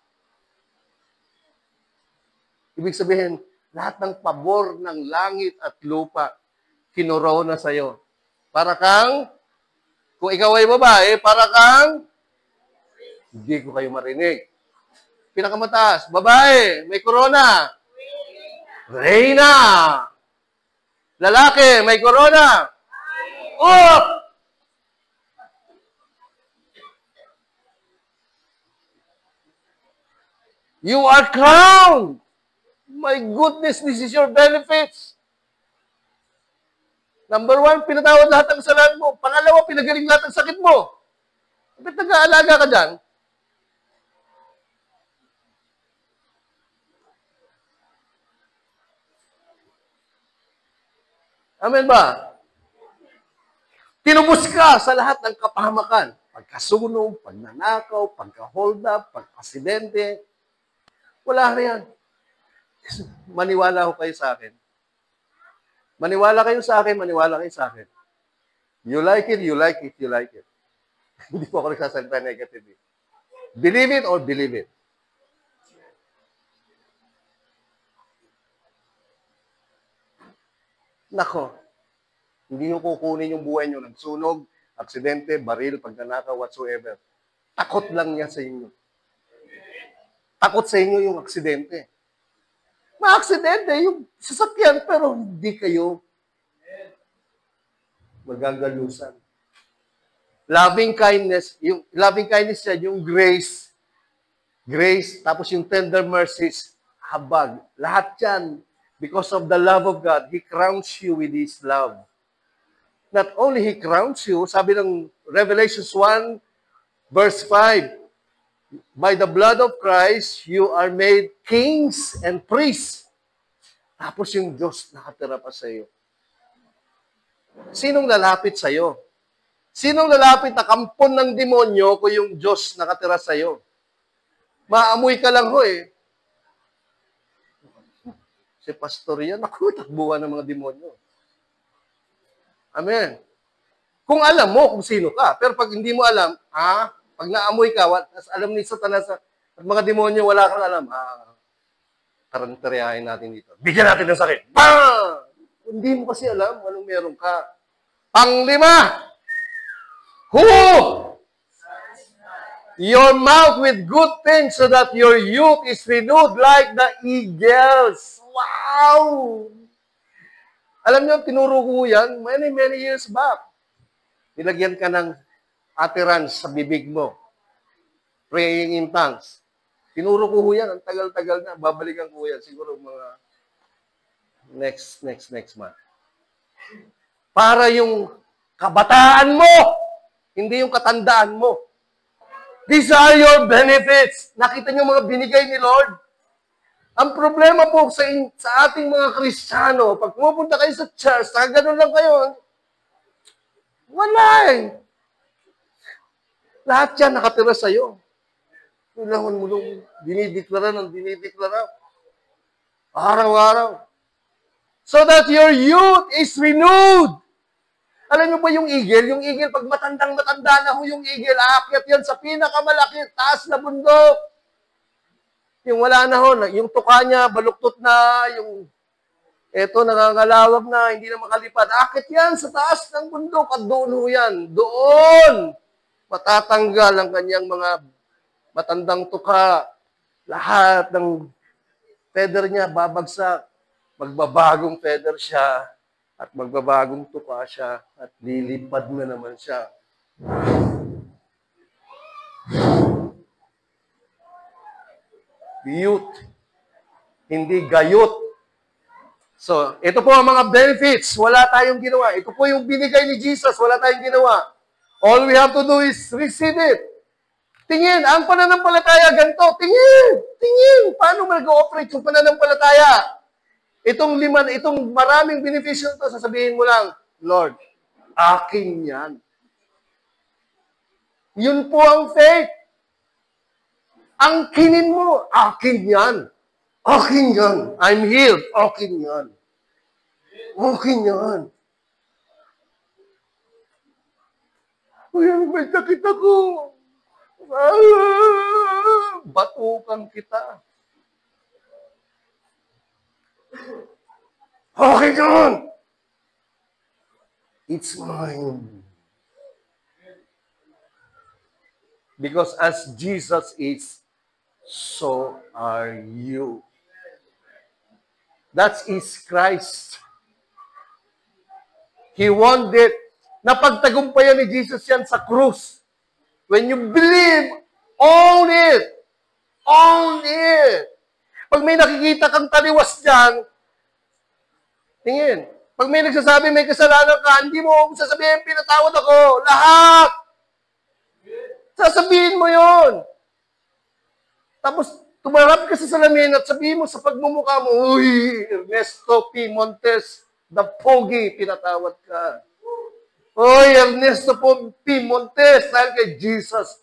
Ibig sabihin, lahat ng pabor ng langit at lupa, kinorona sa'yo. Para kang, kung ikaw ay babae, para kang, hindi ko kayo marinig. Pinakamataas, babae, may corona. Reyna. Lalaki, may corona. Oh! You are crowned. My goodness, this is your benefits. Number 1, pinatawad lahat ng kasalanan mo. Pangalawa, pinagaling lahat ng sakit mo. Ba't nag-aalaga ka dyan? Amen ba? Tinubos ka sa lahat ng kapahamakan. Pagkasunog, pagnanakaw, pagka-hold up, pagka-aksidente. Wala na yan. Maniwala ko kayo sa akin. Maniwala kayo sa akin, maniwala kayo sa akin. You like it, you like it, you like it. Hindi po ako nagsasalita negative. Believe it or believe it. Nako, hindi nyo kukunin yung buhay nyo ng sunog, aksidente, baril, pagnanakaw, whatsoever. Takot lang yan sa inyo. Takot sa inyo yung aksidente. Ma-aksidente yung sasakyan, pero hindi kayo magagalusan. Loving kindness yan, yung grace, tapos yung tender mercies, habag. Lahat yan, because of the love of God, He crowns you with His love. Not only He crowns you, sabi ng Revelation 1, verse 5, by the blood of Christ, you are made kings and priests. Tapos yung Diyos nakatira pa sa iyo. Sinong lalapit sa iyo? Sinong lalapit na kampon ng demonyo kung yung Diyos nakatira sa iyo? Maamoy ka lang ho eh. Si pastor yan, ako, takbuhan ng mga demonyo. Amen. Kung alam mo kung sino ka. Pero pag hindi mo alam, pag naamoy ka, alam ni Satanas at mga demonyo, wala kang alam, karantaryahin natin dito. Bigyan natin ng sakit. Bang! Hindi mo kasi alam anong meron ka. Panglima, who? Your mouth with good things so that your youth is renewed like the eagles. Wow! Alam niyo, tinuro ko yan many years back. Nilagyan ka ng utterance sa bibig mo. Praying in tongues. Tinuro ko yan. Ang tagal-tagal na. Babalikan ko yan. Siguro mga next month. Para yung kabataan mo, hindi yung katandaan mo. These are your benefits. Nakita niyo mga binigay ni Lord? Ang problema po sa ating mga Kristiyano, pag pumunta kayo sa church, ganun lang kayo, wala eh. Lahat yan nakatira sa'yo. Kailangan mo lang dinideklara ng dinideklara. Araw-araw. So that your youth is renewed. Alam niyo ba yung eagle? Yung eagle, pag matandang-matanda na ho yung eagle, aakyat yan sa pinakamalaki, taas na bundok. Yung wala na ho, yung tuka niya, baluktot na, yung eto, nangangalawag na, hindi na makalipad. Aakyat yan sa taas ng bundok at doon ho yan. Doon! Matatanggal ang kanyang mga matandang tuka. Lahat ng feather niya babagsak. Magbabagong feather siya. At magbabagong tuka siya at lilipad na naman siya. Youth, hindi gayot. So, ito po ang mga benefits. Wala tayong ginawa. Ito po yung binigay ni Jesus. Wala tayong ginawa. All we have to do is receive it. Tingin, ang pananampalataya ganito. Tingin. Paano mag-ooperate yung pananampalataya? Itong maraming beneficyo ito, sasabihin mo lang, Lord, akin yan. Yun po ang faith. Ang kinin mo, akin yan. Akin yan. I'm healed. Akin yan. Akin yan. Uy, may sakit ako. Batukan kita. Okay, John. It's mine. Because as Jesus is, so are you. That is Christ. He won it. Napagtagumpayan ni Jesus yan sa krus. When you believe, own it. Own it. Pag may nakikita kang taliwas dyan, tingin. Pag may nagsasabi may kasalanan ka, hindi mo sasabihin, pinatawad ako. Lahat. Sasabihin mo yon. Tapos, tumarap ka sa salamin at sabihin mo sa pagmumukha mo, uy, Ernesto P. Montes, the pogi, pinatawad ka. Uy, Ernesto P. Montes, dahil kay Jesus,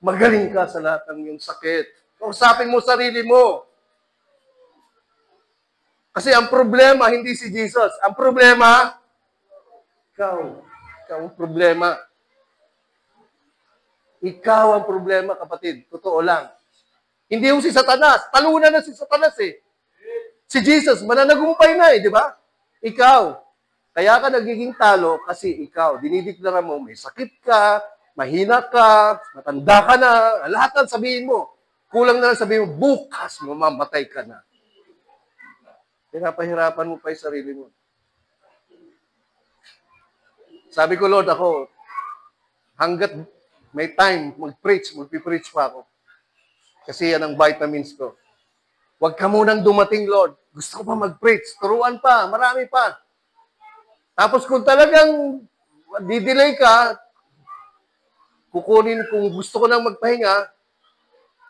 magaling ka sa lahat ng iyong sakit. Kausapin mo sarili mo. Kasi ang problema, hindi si Jesus. Ang problema, ikaw. Ikaw ang problema. Ikaw ang problema, kapatid. Totoo lang. Hindi yung si Satanas. Talunan na si Satanas eh. Si Jesus, mananagumpay na eh, di ba? Ikaw. Kaya ka nagiging talo kasi ikaw. Dinideklara mo, may sakit ka, mahina ka, matanda ka na, lahat ng sabihin mo. Kulang na lang sabihin mo, bukas mamamatay ka na. Pinapahirapan mo pa yung sarili mo. Sabi ko, Lord, ako, hanggat may time, magpipreach pa ako. Kasi yan ang vitamins ko. Huwag ka munang dumating, Lord. Gusto ko pa mag-preach. Turuan pa, marami pa. Tapos kung talagang didelay ka, kukunin, kung gusto ko nang magpahinga,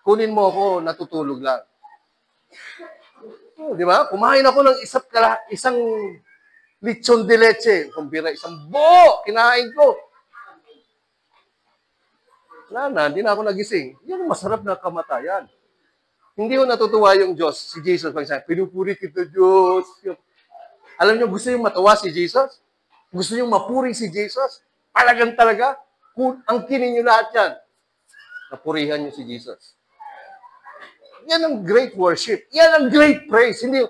kunin mo ako, natutulog lang. Oh, di ba? Kumain ako ng isang lechon de leche. Kumbira, isang buo. Kinain ko. Wala na, hindi na ako nagising. Yan ang masarap na kamatayan. Hindi ko natutuwa yung Diyos, si Jesus. Pag sabi, pinupuri kita, Diyos. Alam niyo, gusto yung matuwa si Jesus? Gusto yung mapuri si Jesus? talagang talaga, angkinin nyo lahat yan. Napurihan nyo si Jesus. Yan ang great worship. Yan ang great praise. Hindi,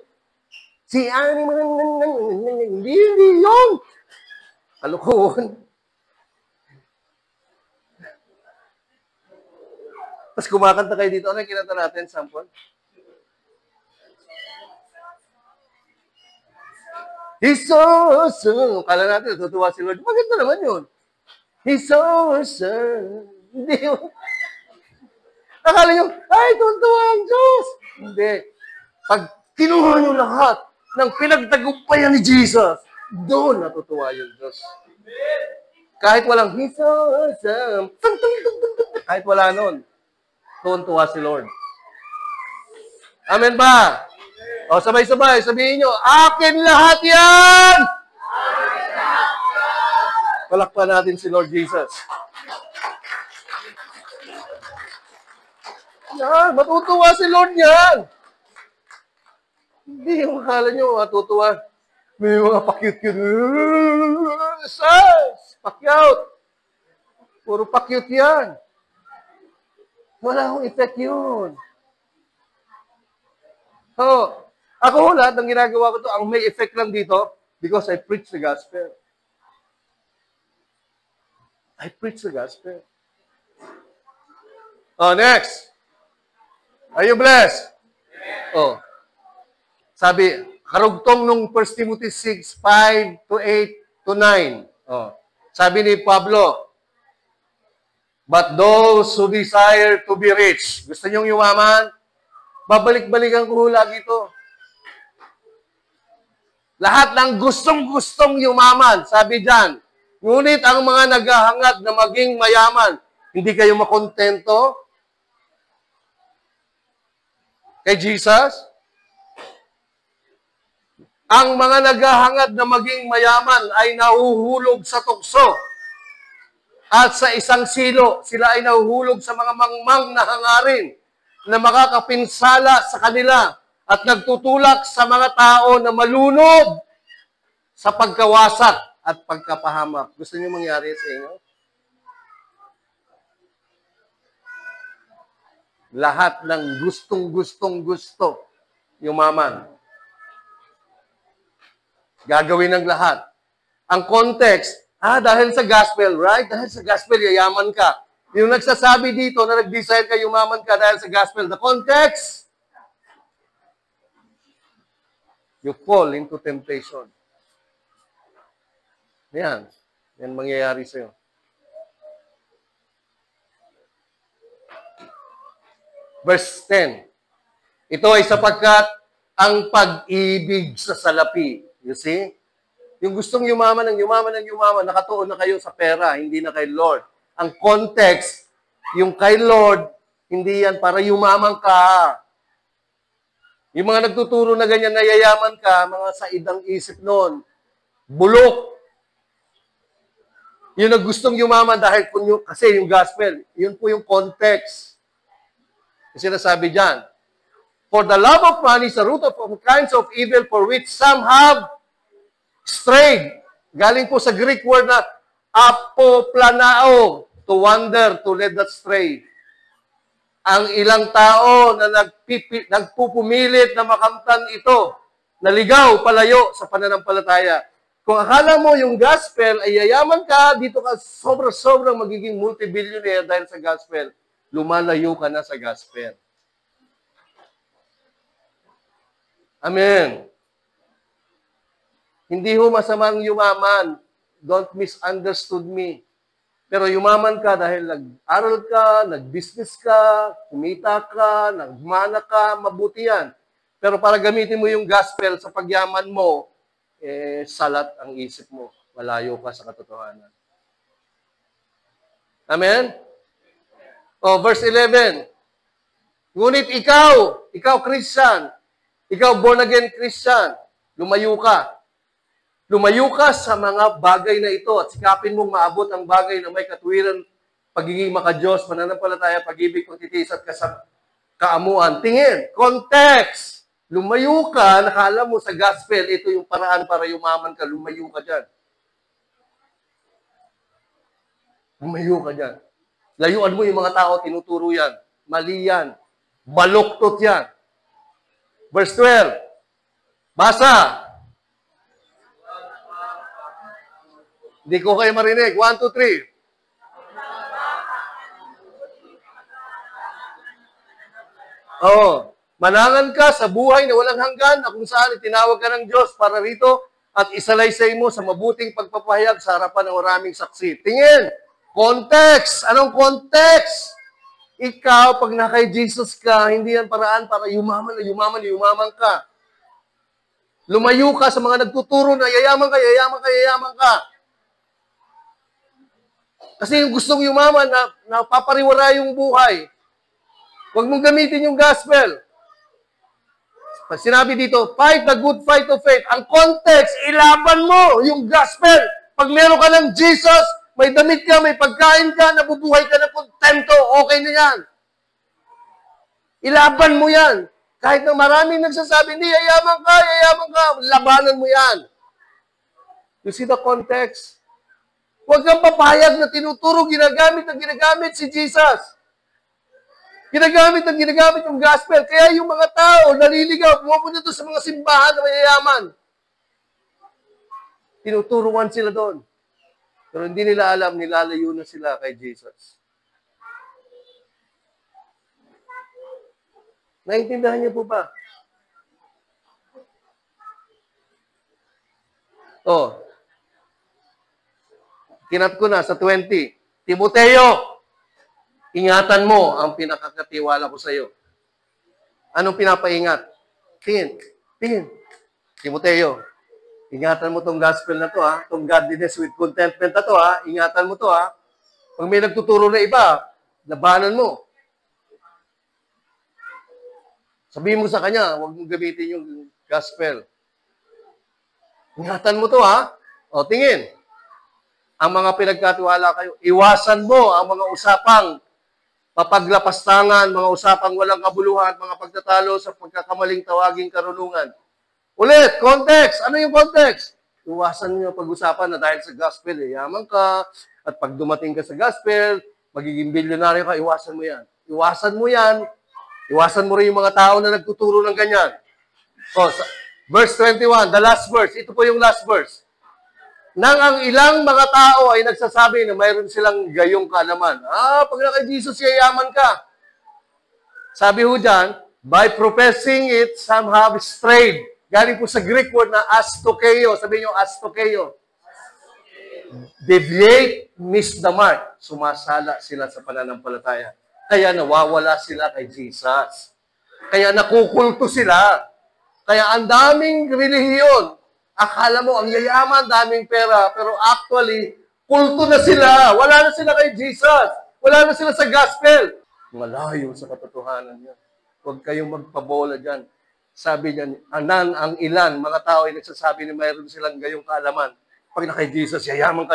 hindi yun. Kalokohan. Tapos kumakanta kayo dito. Ano yung kinanta natin, sample? He's so awesome. Kala natin, natutuwa si Lord. Maganda naman yun. He's so awesome. Hindi yun. Akala nyo, ay, tuntua ang Diyos. Hindi. Pag kinuha nyo lahat ng pinagtagumpayan ni Jesus, doon natutuwa yung Diyos. Kahit walang, He's so awesome. Kahit wala nun, tuntua si Lord. Amen ba? O, sabay-sabay, sabihin nyo, akin lahat yan! Palakpan natin si Lord Jesus. Yan, matutuwa si Lord yan. Hindi yung akala nyo, matutuwa. May mga pakyut-kyut. Pakyut. Puro pakyut yan. Wala akong effect yun. So, ako lahat ng ginagawa ko to, ang may effect lang dito, because I preach the gospel. I preach the gospel. Oh, next. Are you blessed? Oh. Sabi, karugtong nung 1 Timothy 6, 5 to 8 to 9. Oh. Sabi ni Pablo, but those who desire to be rich, gusto niyong yumaman? Babalik-balikan ko lagi ito. Lahat ng gustong-gustong yumaman, sabi dyan. Ngunit ang mga naghahangad na maging mayaman, hindi kayo makontento kay Jesus? Ang mga naghahangad na maging mayaman ay nahuhulog sa tukso. At sa isang silo, sila ay nahuhulog sa mga mangmang na hangarin na makakapinsala sa kanila at nagtutulak sa mga tao na malunod sa pagkawasak at pagkapahamak. Gusto niyo mangyari sa inyo? Lahat ng gustong gusto, yumaman. Gagawin ng lahat. Ang context, dahil sa gospel, right? Dahil sa gospel, yayaman ka. Yung nagsasabi dito na nag-desire ka, yumaman ka dahil sa gospel. The context, you fall into temptation. Yan. Yan mangyayari sa'yo. Verse 10. Ito ay sapagkat ang pag-ibig sa salapi. You see? Yung gustong yumaman, nakatuon na kayo sa pera, hindi na kay Lord. Ang context, yung kay Lord, hindi yan para yumaman ka. Yung mga nagtuturo na ganyan na yayaman ka, mga sa idang isip noon, bulok. Yung naggustong yumaman dahil kasi yung gospel, yun po yung context. Kasi nasabi dyan, for the love of money is the root of all kinds of evil for which some have strayed. Galing po sa Greek word na apoplanao, to wander, to lead astray. Ang ilang tao na nagpupumilit na makamtan ito, naligaw, palayo sa pananampalataya. Kung akala mo yung gospel ay yayaman ka, dito ka sobrang magiging multi-billionaire dahil sa gospel, lumalayo ka na sa gospel. Amen. Hindi ho masamang yumaman. Don't misunderstood me. Pero yumaman ka dahil nag-aral ka, nag-business ka, kumita ka, nagmana ka, mabuti yan. Pero para gamitin mo yung gospel sa pagyaman mo, salat ang isip mo. Malayo ka sa katotohanan. Amen? Verse 11. Ngunit ikaw Christian, ikaw born-again Christian, lumayo ka. Lumayo ka sa mga bagay na ito at sikapin mong maabot ang bagay na may katuwiran, pagiging makadiyos, pananampalataya, pag-ibig, pagtitiis at kaamuan. Tingin, context. Lumayo ka, nakala mo sa gospel, ito yung paraan para yumaman ka, lumayo ka dyan. Lumayo ka dyan. Layuan mo yung mga tao, tinuturo yan. Mali yan. Baluktot yan. Verse 12. Basa. Hindi ko kayo marinig. 1, 2, 3. Oo. Manangan ka sa buhay na walang hanggan na kung saan itinawag ka ng Diyos para rito at isalaysay mo sa mabuting pagpapahayag sa harapan ng maraming saksi. Tingin! Context! Anong context? Ikaw, pag na kay Jesus ka, hindi yan paraan para yumaman na yumaman ka. Lumayo ka sa mga nagtuturo na yayaman ka. Kasi yung gustong yumaman na papariwara yung buhay, huwag mong gamitin yung gospel. Pag sinabi dito, fight the good fight of faith. Ang context, ilaban mo yung gospel. Pag meron ka ng Jesus, may damit ka, may pagkain ka, nabubuhay ka ng kontento, okay na yan. Ilaban mo yan. Kahit na maraming nagsasabi, hindi, yayaman ka, labanan mo yan. You see the context? Huwag kang papayag na tinuturo, ginagamit si Jesus. Ginagamit yung gospel. Kaya yung mga tao, naliligaw, pumupunta doon sa mga simbahan na mayayaman. Tinuturuan sila doon. Pero hindi nila alam, nilalayo na sila kay Jesus. Naintindihan niyo po ba? Kinat ko na sa 20. Timoteo, ingatan mo ang pinakakatiwala ko sa iyo. Anong pinapaingat? Tingin. Timoteo, ingatan mo tong gospel na to, ha? Tong godliness with contentment na to, ha? Ingatan mo to, ha? Pag may nagtuturo na iba, labanan mo. Sabihin mo sa kanya, huwag mong gamitin yung gospel. Ingatan mo to, ha? O, tingin. Ang mga pinagkatiwala kayo, iwasan mo ang mga usapang papaglapastangan, mga usapang walang kabuluhan, mga pagtatalo sa pagkakamaling tawaging karunungan. Ulit, context. Ano yung context? Iwasan niyo pag-usapan na dahil sa gospel, yaman ka, at pag dumating ka sa gospel, magiging bilyonaryo ka, iwasan mo yan. Iwasan mo yan. Iwasan mo rin yung mga tao na nagtuturo ng ganyan. Verse 21, the last verse. Ito po yung last verse. Nang ang ilang mga tao ay nagsasabi na mayroon silang gayong kaalaman. Pag na kay Jesus, yayaman ka. Sabi ho dyan, by professing it, some have strayed. Galing po sa Greek word na astokeo. Sabi nyo, astokeo. Deviate, miss the mark. Sumasala sila sa pananampalataya. Kaya nawawala sila kay Jesus. Kaya nakukulto sila. Kaya ang daming relihiyon. Akala mo, ang yayaman, daming pera. Pero actually, kulto na sila. Wala na sila kay Jesus. Wala na sila sa gospel. Malayo sa katotohanan niya. Huwag kayong magpabola dyan. Sabi niyan, ang ilan, mga tao ay nagsasabi na mayroon silang gayong kaalaman. Pag na kay Jesus, yayaman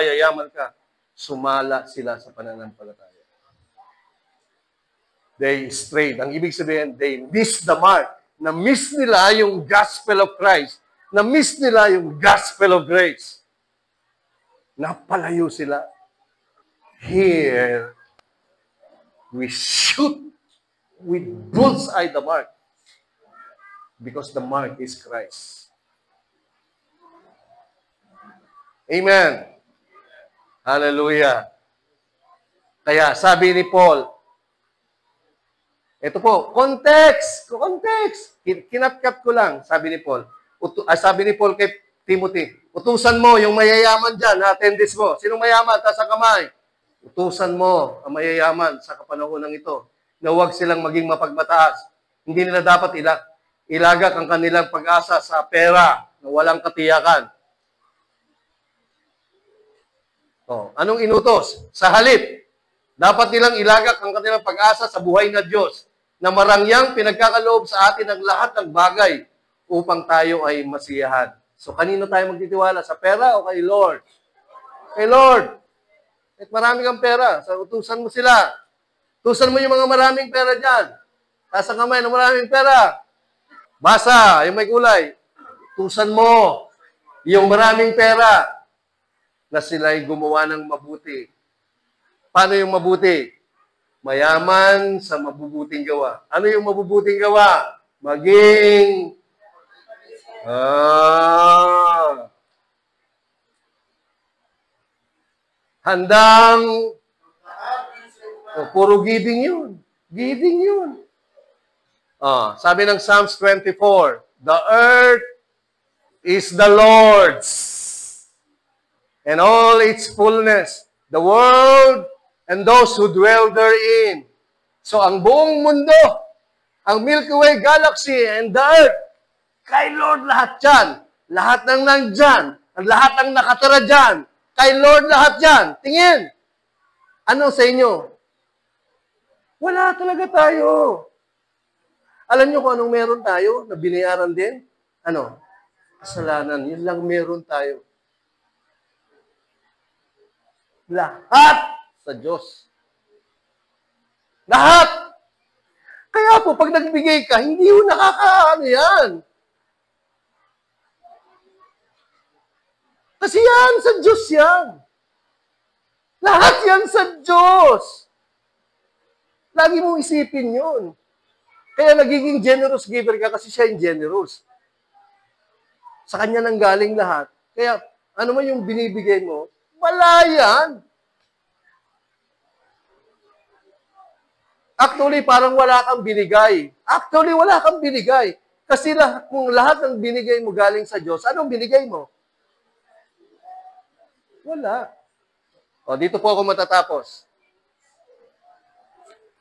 ka. Sumala sila sa pananampalataya. They strayed. Ang ibig sabihin, they missed the mark. Na-miss nila yung gospel of Christ. Na-miss nila yung gospel of grace. Napalayo sila. Here, we shoot with bullseye the mark. Because the mark is Christ. Amen. Hallelujah. Kaya sabi ni Paul, ito po, context. Kinatkat ko lang, sabi ni Paul. Sabi ni Paul kay Timothy, utusan mo yung mayayaman dyan, attendance mo. Sinong mayaman? Taas ang kamay. Utusan mo ang mayayaman sa kapanahonan ito na huwag silang maging mapagmataas. Hindi nila dapat ilagak ang kanilang pag-asa sa pera na walang katiyakan. Anong inutos? Sa halip, dapat nilang ilagak ang kanilang pag-asa sa buhay na Diyos na marangyang pinagkakaloob sa atin ang lahat ng bagay upang tayo ay masiyahan. So, kanino tayo magtitiwala? Sa pera o kay Lord? Kay Lord. At marami kang pera. So, utusan mo sila. Utusan mo yung mga maraming pera dyan. Taas ang kamay ng maraming pera. Basa, yung may kulay. Utusan mo yung maraming pera na sila'y gumawa ng mabuti. Paano yung mabuti? Mayaman sa mabubuting gawa. Ano yung mabubuting gawa? Maging handang puro giving yun. Giving yun. Sabi ng Psalms 24, the earth is the Lord's and all its fullness, the world and those who dwell therein. So ang buong mundo, ang Milky Way galaxy and the earth, kay Lord lahat yan. Lahat ng nandyan, lahat ng nakatira dyan, kay Lord lahat yan. Tingin. Ano sa inyo? Wala talaga tayo. Alam nyo kung anong meron tayo na binayaran din? Ano? Kasalanan. Yun lang meron tayo. Lahat sa Diyos. Lahat. Kaya po, pag nagbigay ka, hindi mo nakakaano yan. Kasi yan, sa Diyos yan. Lahat yan sa Diyos. Lagi mong isipin yun. Kaya nagiging generous giver ka kasi siya yung generous. Sa kanya nang galing lahat. Kaya ano man yung binibigay mo, wala yan. Actually, parang wala kang binigay. Actually, wala kang binigay. Kasi kung lahat ng binigay mo galing sa Diyos, anong binigay mo? Wala. Dito po ako matatapos.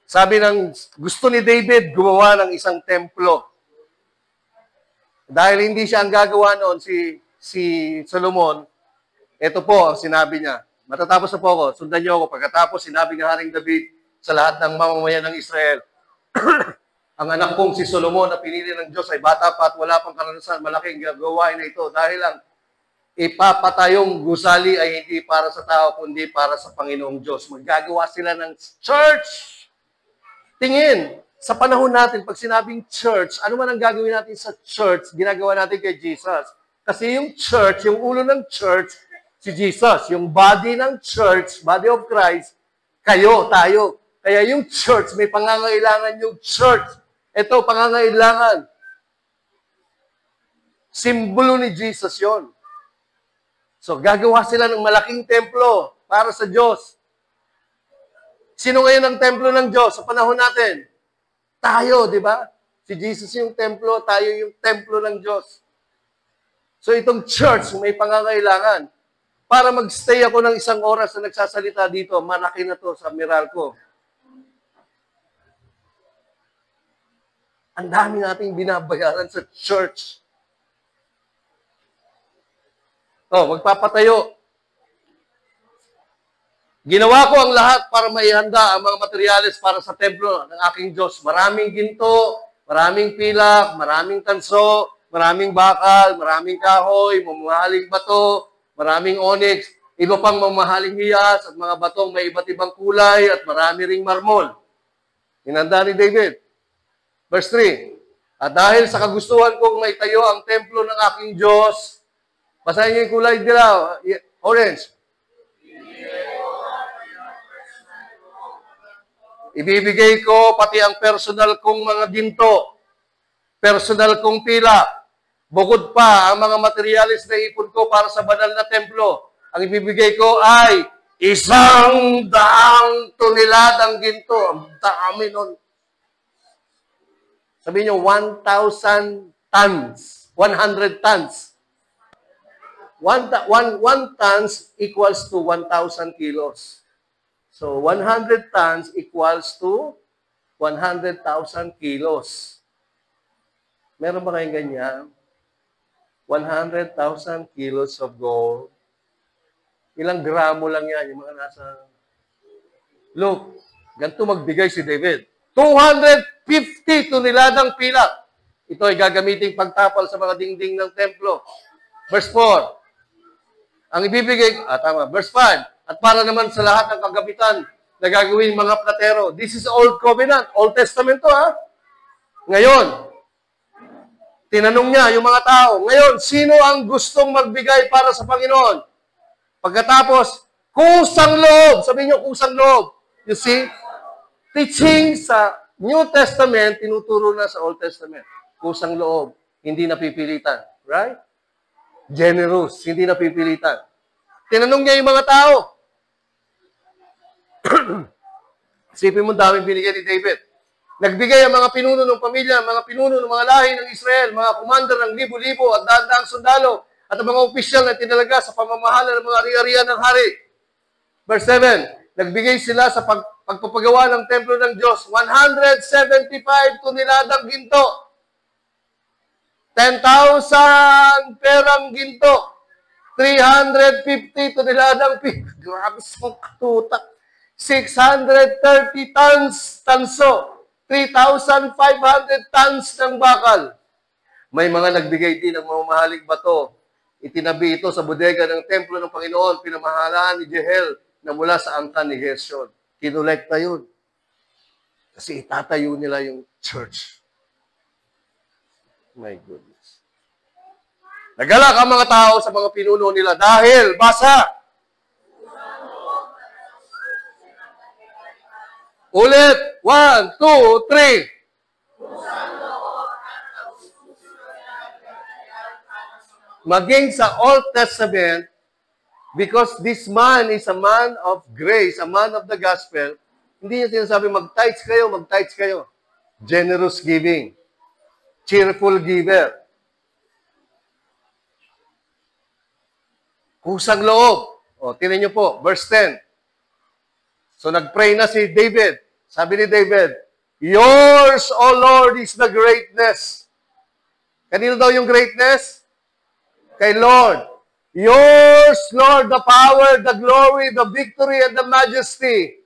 Sabi ng gusto ni David gumawa ng isang templo. Dahil hindi siya ang gagawa noon, si Solomon, ito po ang sinabi niya. Matatapos na po ako, sundan niyo ako. Pagkatapos, sinabi ng Haring David sa lahat ng mamamayan ng Israel, ang anak kong si Solomon na pinili ng Diyos ay bata pa at wala pang karanasan, malaking gawain na ito dahil ang ipapatayong gusali ay hindi para sa tao, kundi para sa Panginoong Diyos. Maggagawa sila ng church. Tingin, sa panahon natin, pag sinabing church, ano man ang gagawin natin sa church, ginagawa natin kay Jesus. Kasi yung church, yung ulo ng church, si Jesus. Yung body ng church, body of Christ, kayo, tayo. Kaya yung church, may pangangailangan yung church. Ito, pangangailangan. Simbolo ni Jesus yon. So, gagawa sila ng malaking templo para sa Diyos. Sino ngayon ang templo ng Diyos sa panahon natin? Tayo, di ba? Si Jesus yung templo, tayo yung templo ng Diyos. So, itong church, may pangangailangan. Para magstay ako ng 1 oras na nagsasalita dito, malaki na to sa Meralco. Ang dami nating binabayaran sa church. Magpapatayo. Ginawa ko ang lahat para maihanda ang mga materyales para sa templo ng aking Diyos. Maraming ginto, maraming pilak, maraming tanso, maraming bakal, maraming kahoy, mamahaling bato, maraming onyx, iba pang mamahaling hiyas at mga batong may iba't ibang kulay at marami ring marmol. Hinanda ni David. Verse 3, at dahil sa kagustuhan kong maitayo ang templo ng aking Diyos, basahin niyo yung kulay dilaw, orange. Ibibigay ko pati ang personal kong mga ginto, personal kong pila, bukod pa ang mga materyales na ipon ko para sa banal na templo. Ang ibibigay ko ay 100 toneladang ginto. Ang dami nun. Sabihin nyo, 1,000 tons. 100 tons. 1 tons equals to 1,000 kilos. So, 100 tons equals to 100,000 kilos. Meron ba kayong ganyan? 100,000 kilos of gold. Ilang gramo lang yan, yung mga nasa... Look, ganito magbigay si David. 250 toneladang pilak. Ito ay gagamitin pagtapal sa mga dingding ng templo. Verse 4. Ang ibibigay... tama. Verse 5. At para naman sa lahat ng kagamitan na gagawin mga platero. This is Old Covenant. Old Testament to, ha? Ngayon, tinanong niya yung mga tao, ngayon, sino ang gustong magbigay para sa Panginoon? Pagkatapos, Kusang loob. Sabihin niyo, kusang loob. You see? Teaching sa New Testament, tinuturo na sa Old Testament. Kusang loob. Hindi napipilitan. Right? Generous. Hindi napipilitan. Tinanong niya yung mga tao. Isipin mo, daming binigyan ni David. Nagbigay ang mga pinuno ng pamilya, mga pinuno ng mga lahi ng Israel, mga commander ng libo-libo at daan-daang sundalo, at ang mga opisyal na tinalaga sa pamamahala ng mga ari-arian ng hari. Verse 7, nagbigay sila sa pagpapagawa ng templo ng Diyos, 175 toneladang ginto, 10,000 perang ginto, 350 toneladang grabe sa katutak, 630 tons tanso, 3,500 tons ng bakal. May mga nagbigay din ng mamahaling bato. Itinabi ito sa bodega ng templo ng Panginoon, pinamahalaan ni Jehel na mula sa angkan ni Gershon. Kinolekta yun. Kasi itatayo nila yung church. My goodness. Nagalak ang mga tao sa mga pinuno nila dahil, basa! Ulit! 1, 2, 3. Maging sa Old Testament, because this man is a man of grace, a man of the gospel, hindi niya sinasabi, mag-tithes kayo, mag-tithes kayo. Generous giving. Cheerful giver. Kusang loob. O, tinan niyo po, verse 10. So, nag-pray na si David. Sabi ni David, yours, O Lord, is the greatness. Kanino daw yung greatness? Kay Lord. Yours, Lord, the power, the glory, the victory, and the majesty.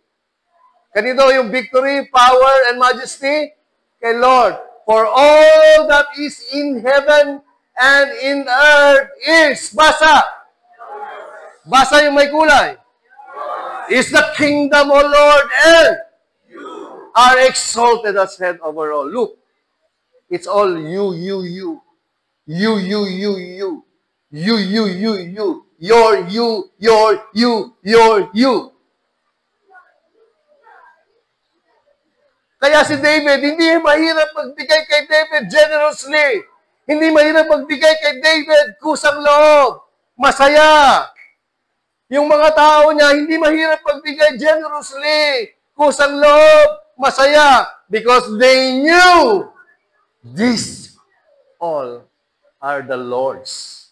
Kanino yung victory, power, and majesty? Kay Lord. For all that is in heaven and in earth is, basa. Basa yung may kulay. Is the kingdom, O Lord, and are exalted as head over all. Look, it's all you, you, you. You, you, you, you. You, you, you, you. Your, you, your, you, your, you. Kaya si David, hindi mahirap magbigay kay David generously. Hindi mahirap magbigay kay David kusang loob. Masaya. Yung mga tao niya, hindi mahirap magbigay generously. Kusang loob. Masaya. Because they knew these all are the Lord's.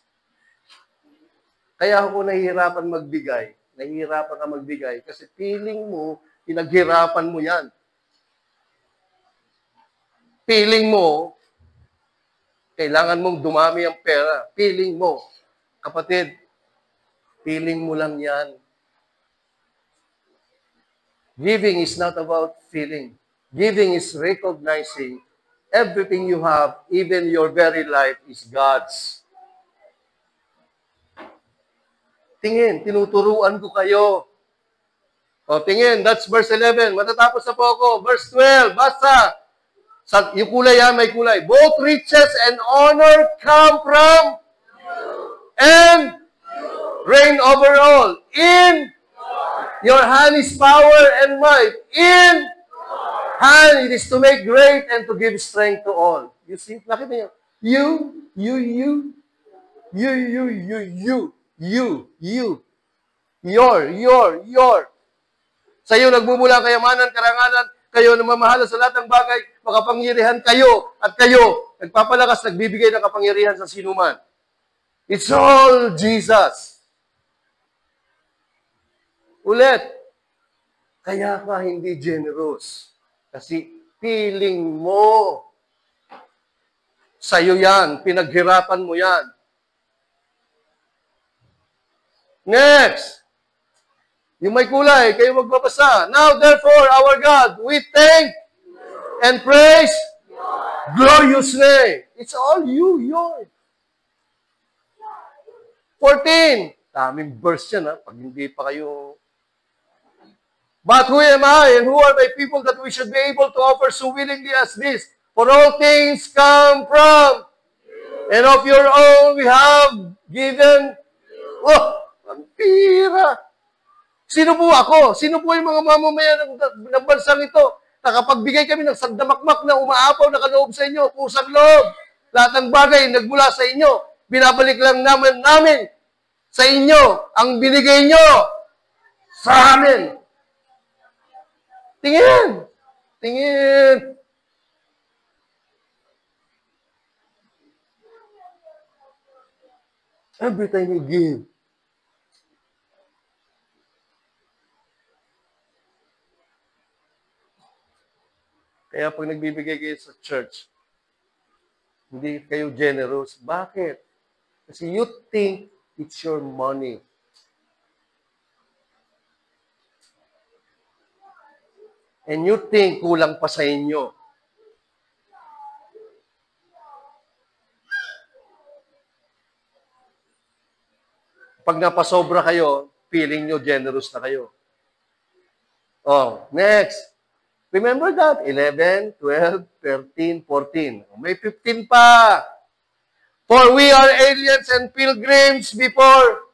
Kaya ako nahihirapan magbigay. Nahihirapan ka magbigay kasi feeling mo, pinaghirapan mo yan. Feeling mo, kailangan mong dumami ang pera. Feeling mo, kapatid, feeling mo lang yan. Giving is not about feeling. Giving is recognizing everything you have, even your very life, is God's. Tingin, tinuturuan ko kayo. O, tingin, that's verse 11. Matatapos na po ako. Verse 12, basta. Yung kulay yan, may kulay. Both riches and honor come from and reign over all. In your hand is power and might. In hand it is to make great and to give strength to all. You see? Nakita niyo? You. Your. Sa iyo nagmumula kayamanan, karangalan, kayo na mamahala sa lahat ng bagay, makapangyarihan kayo, at kayo, nagpapalakas, nagbibigay ng kapangyarihan sa sinuman. It's all Jesus. Ulit, kaya ka hindi generous. Kasi feeling mo, sa'yo yan, pinaghirapan mo yan. Next. Yung may kulay, kayo magbabasa. Now, therefore, our God, we thank and praise glorious name. It's all you, yours. 14. Daming verse yan, ha? Pag hindi pa kayo... But who am I and who are my people that we should be able to offer so willingly as this? For all things come from, and of your own we have given. Oh, ang pira. Sino po ako? Sino po yung mga mamamayan ng bansang ito? Nakapagbigay kami ng sandamakmak na umaapaw na kaloob sa inyo, pusang loob. Lahat ng bagay nagmula sa inyo. Binabalik lang namin sa inyo ang binigay nyo sa amin. Tingin! Tingin! Every time you give, kaya pag nagbibigay kayo sa church, hindi kayo generous. Bakit? Kasi you think it's your money. And you think kulang pa sa inyo. Pag napasobra kayo, feeling nyo generous na kayo. Oh, next. Remember that? 11, 12, 13, 14. May 15 pa. For we are aliens and pilgrims before.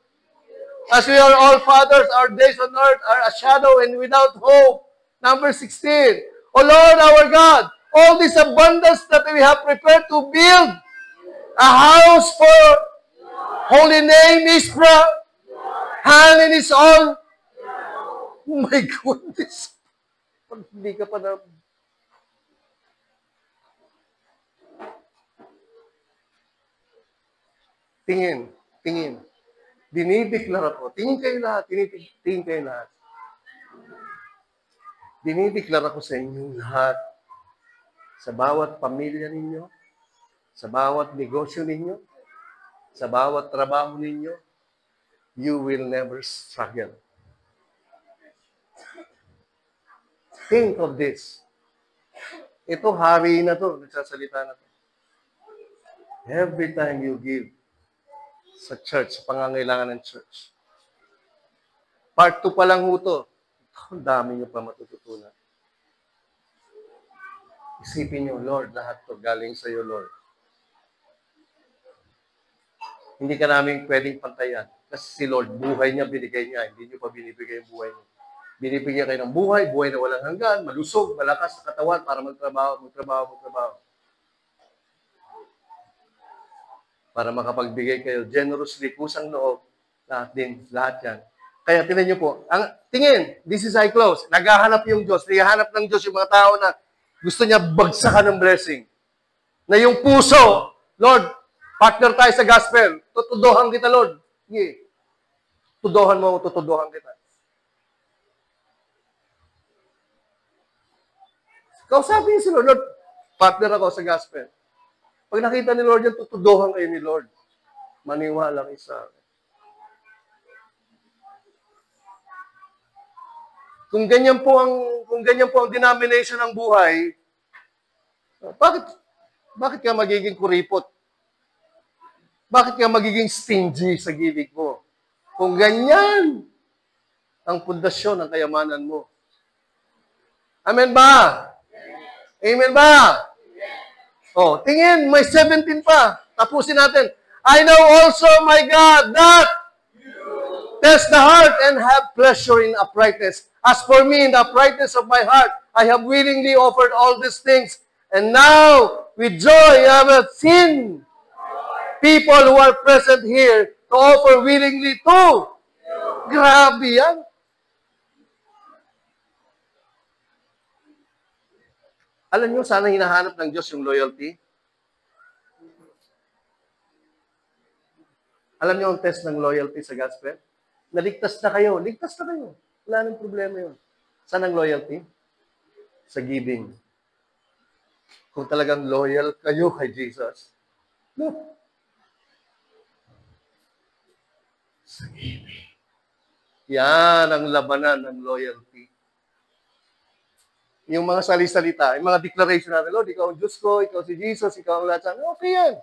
As we are all fathers, our days on earth are a shadow and without hope. Number 16. O Lord our God, all this abundance that we have prepared to build a house for holy name is from hand in His all. Oh my goodness. Hindi ka pa na... Tingin. Dinideklara ko. Tingin kayo lahat. Tingin kayo lahat. Dinideklara ko sa inyong lahat. Sa bawat pamilya ninyo, sa bawat negosyo ninyo, sa bawat trabaho ninyo, you will never struggle. Think of this. Ito, hari na to, nagsasalita na to. Every time you give sa church, sa pangangailangan ng church. Part 2 pa lang ho to. Ang dami nyo pa matututunan. Isipin nyo, Lord, lahat to galing sa iyo, Lord. Hindi ka namin pwedeng pantayan. Kasi si Lord, buhay niya, binigay niya. Hindi nyo pa binibigay yung buhay niya. Binibigyan kayo ng buhay na walang hanggan, malusog, malakas sa katawan para magtrabaho. Para makapagbigay kayo generously, kusang loob, lahat yan. Kaya tingnan nyo po, tingin, this is I close, naghahanap yung Diyos, naghahanap ng Diyos yung mga tao na gusto niya bagsakan ng blessing. Na yung puso, Lord, partner tayo sa gospel, tutuduhan kita, Lord. Sige, tutuduhan kita. Kausapin si Lord, partner ako sa gospel. Pag nakita ni Lord yan, tutuduhan kayo ni Lord. Maniwala kayo sa akin. Kung ganyan po ang denomination ng buhay, bakit ka magiging kuripot? Bakit ka magiging stingy sa giving mo? Kung ganyan ang pundasyon ng kayamanan mo. Amen ba? Amen ba? Oh, tingin, may 17 pa. Tapusin natin. I know also, my God, that test the heart and have pleasure in uprightness. As for me, in the uprightness of my heart, I have willingly offered all these things. And now, with joy, I have seen people who are present here to offer willingly too. Grabe yan. Alam niyo, sana hinahanap ng Diyos yung loyalty. Alam niyo ang test ng loyalty sa gospel? Naligtas na kayo. Ligtas na kayo. Wala nang problema yun. Saan ang loyalty? Sa giving. Kung talagang loyal kayo kay Jesus, no. Sa giving. Yan ang labanan ng loyalty. Yung mga salisalita, yung mga declaration natin, Lord, ikaw ang Diyos ko, ikaw si Jesus, ikaw ang lahat sa amin. Okay yan.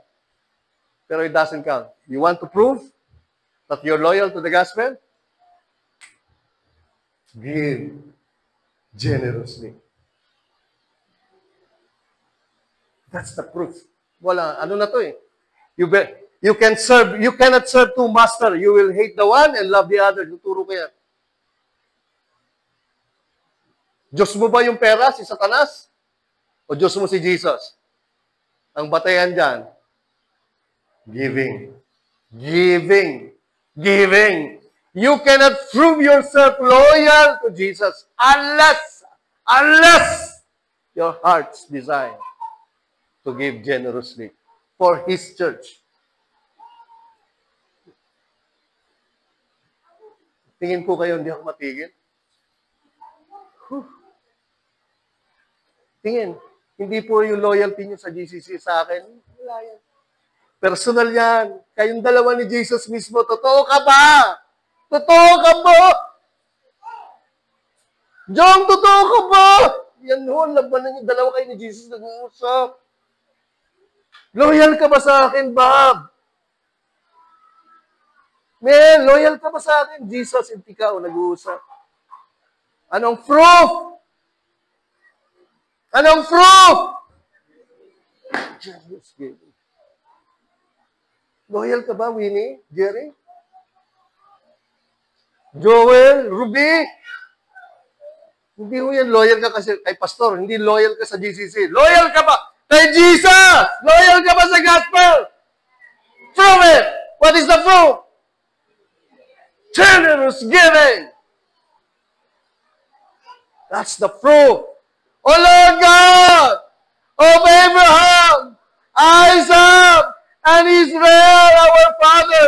Pero it doesn't count. You want to prove that you're loyal to the gospel? Give generously. That's the proof. Wala, ano na to eh. You cannot serve two masters. You will hate the one and love the other. Tuturo ko yan. Diyos mo ba yung pera, si Satanas? O Diyos mo si Jesus? Ang batayan dyan, giving. Giving. Giving. You cannot prove yourself loyal to Jesus unless your heart's desire to give generously for His church. Tingin po kayo, hindi ako matigil. Tingin, hindi po yung loyalty niyo sa GCC sa akin. Wala yan. Personal yan. Kayong dalawa ni Jesus mismo, totoo ka ba? Totoo ka ba? John, totoo ka ba? Yan ho, labanan yung dalawa kayo ni Jesus nag-uusap. Loyal ka ba sa akin, Bob? Man, loyal ka ba sa akin? Jesus, hindi ka o nag-uusap. Anong proof? Anong proof? Loyal ka ba, Winnie? Jerry? Joel? Ruby? Hindi mo yan loyal ka kasi kay pastor. Hindi loyal ka sa GCC. Loyal ka ba kay Jesus? Loyal ka ba sa gospel? Prove it! What is the proof? Generous giving. That's the proof. O Lord God of Abraham, Isaac, and Israel, our Father,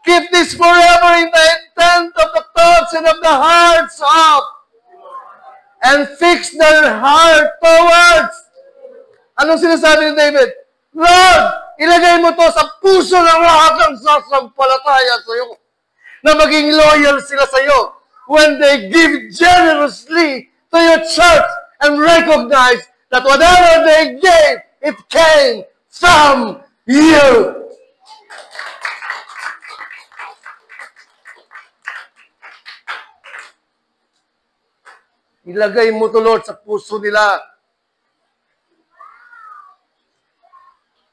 keep this forever in the intent of the thoughts and of the hearts of, and fix their heart towards. Anong sinasabi ni David? Lord, ilagay mo to sa puso ng lahat ng sasampalataya sa iyo, na maging loyal sila sa iyo when they give generously to your church and recognize that whatever they gave, it came from you. Ilagay mo to, Lord, sa puso nila.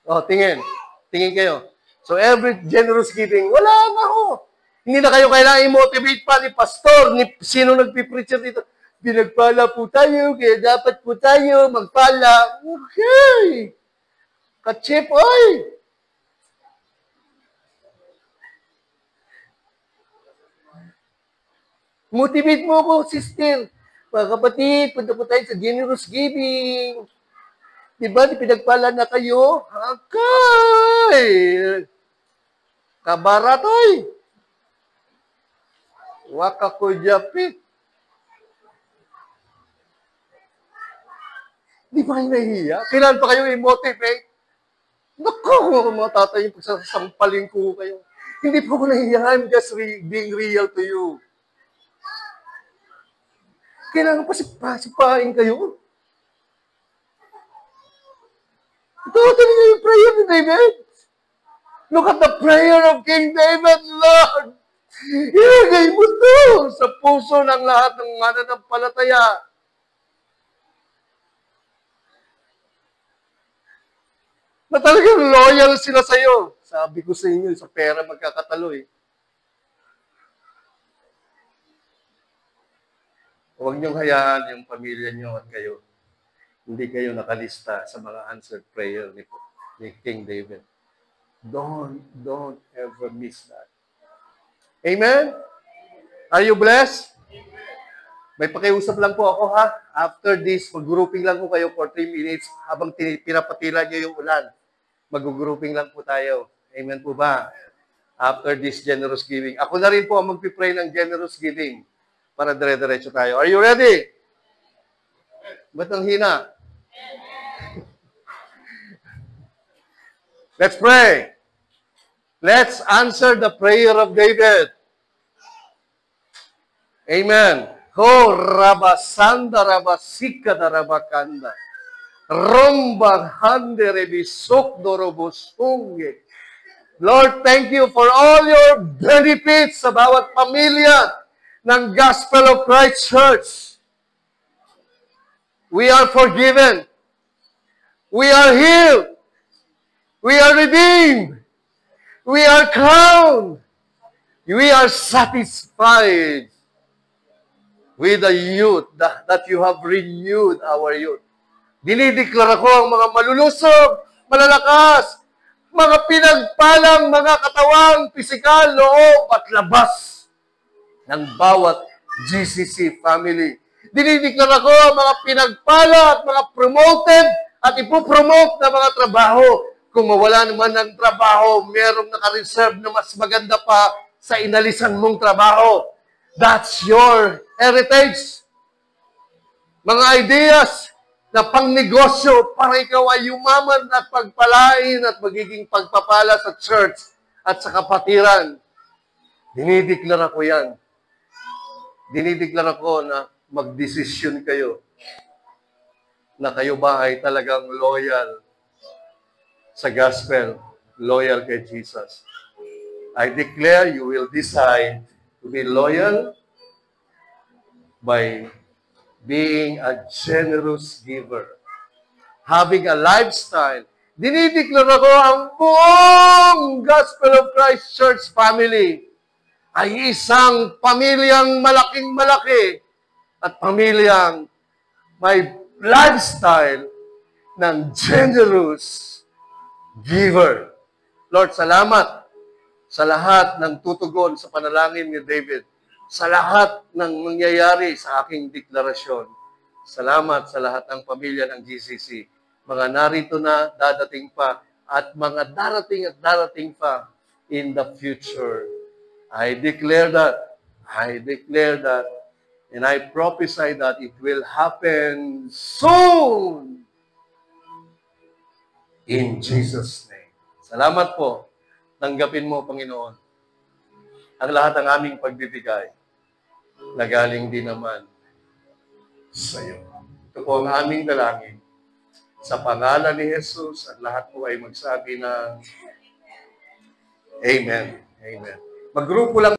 Oh, tingin. Tingin kayo. So every generous giving, wala na ho. Hindi na kayo kailangan i-motivate pa ni pastor, ni sino nagpipreacher dito. Pinagpala po tayo, kaya dapat po tayo magpala. Okay. Kachip, oy. Motivate mo ako, sister. Mga kapatid, punta po tayo sa generous giving. Diba, pinagpala na kayo? Okay. Kabaratoy. Waka ko japit. Di ba kayo nahihiya? Kailan pa kayo i-motivate? Naku, mga tatay, yung pagsasampalin ko kayo. Hindi po ako nahihiya. I'm just being real to you. Kailangan pa sipain kayo. Ito talaga yung prayer ni David. Look at the prayer of King David, Lord. Ilagay mo to sa puso ng lahat ng mananampalataya. Na talagang loyal sila sa iyo. Sabi ko sa inyo, sa pera magkakatalo eh. Huwag niyong hayaan yung pamilya niyo at kayo. Hindi kayo nakalista sa mga answered prayer ni King David. Don't ever miss that. Amen? Are you blessed? May pakiusap lang po ako ha. After this, mag-grouping lang po kayo for 3 minutes habang pinapatila niyo yung ulan. Mag-grouping lang po tayo. Amen po ba? After this generous giving. Ako na rin po ang mag-pray ng generous giving para dire-diretso tayo. Are you ready? Ba't ang hina? Let's pray. Let's answer the prayer of David. Amen. Ho rabasanda rabasika darabakanda. Rombang hande rebisok dorobosunge. Lord, thank you for all your benefits sa bawat pamilya ng Gospel of Christ Church. We are forgiven. We are healed. We are redeemed. We are crowned. We are satisfied. We are with the youth, that you have renewed our youth. Dinideklara ko ang mga malulusob, malalakas, mga pinagpalang mga katawang, pisikal, loob at labas ng bawat GCC family. Dinideklara ko ang mga pinagpala at mga promoted at ipopromote na mga trabaho. Kung mawala naman ng trabaho, merong naka-reserve na mas maganda pa sa inalisan mong trabaho. That's your heritage. Mga ideas na pangnegosyo para ikaw ay yumaman at pagpalain at magiging pagpapala sa church at sa kapatiran. Dinideklara ko yan. Dinideklara ko na magdesisyon kayo na kayo ba ay talagang loyal sa gospel, loyal kay Jesus. I declare you will decide to be loyal by being a generous giver. Having a lifestyle. Dinideklara ko ang buong Gospel of Christ Church family ay isang pamilyang malaking-malaki at pamilyang may lifestyle ng generous giver. Lord, salamat sa lahat ng tutugon sa panalangin ni David, sa lahat ng nangyayari sa aking deklarasyon. Salamat sa lahat ng pamilya ng GCC. Mga narito na, dadating pa, at mga darating pa in the future. I declare that, and I prophesy that it will happen soon. In Jesus' name. Salamat po. Tanggapin mo, Panginoon, ang lahat ng aming pagbibigay na galing din naman sa iyo. Ito po ang aming dalangin. Sa pangalan ni Jesus, at lahat po ay magsabi ng Amen. Amen. Maggrupo lang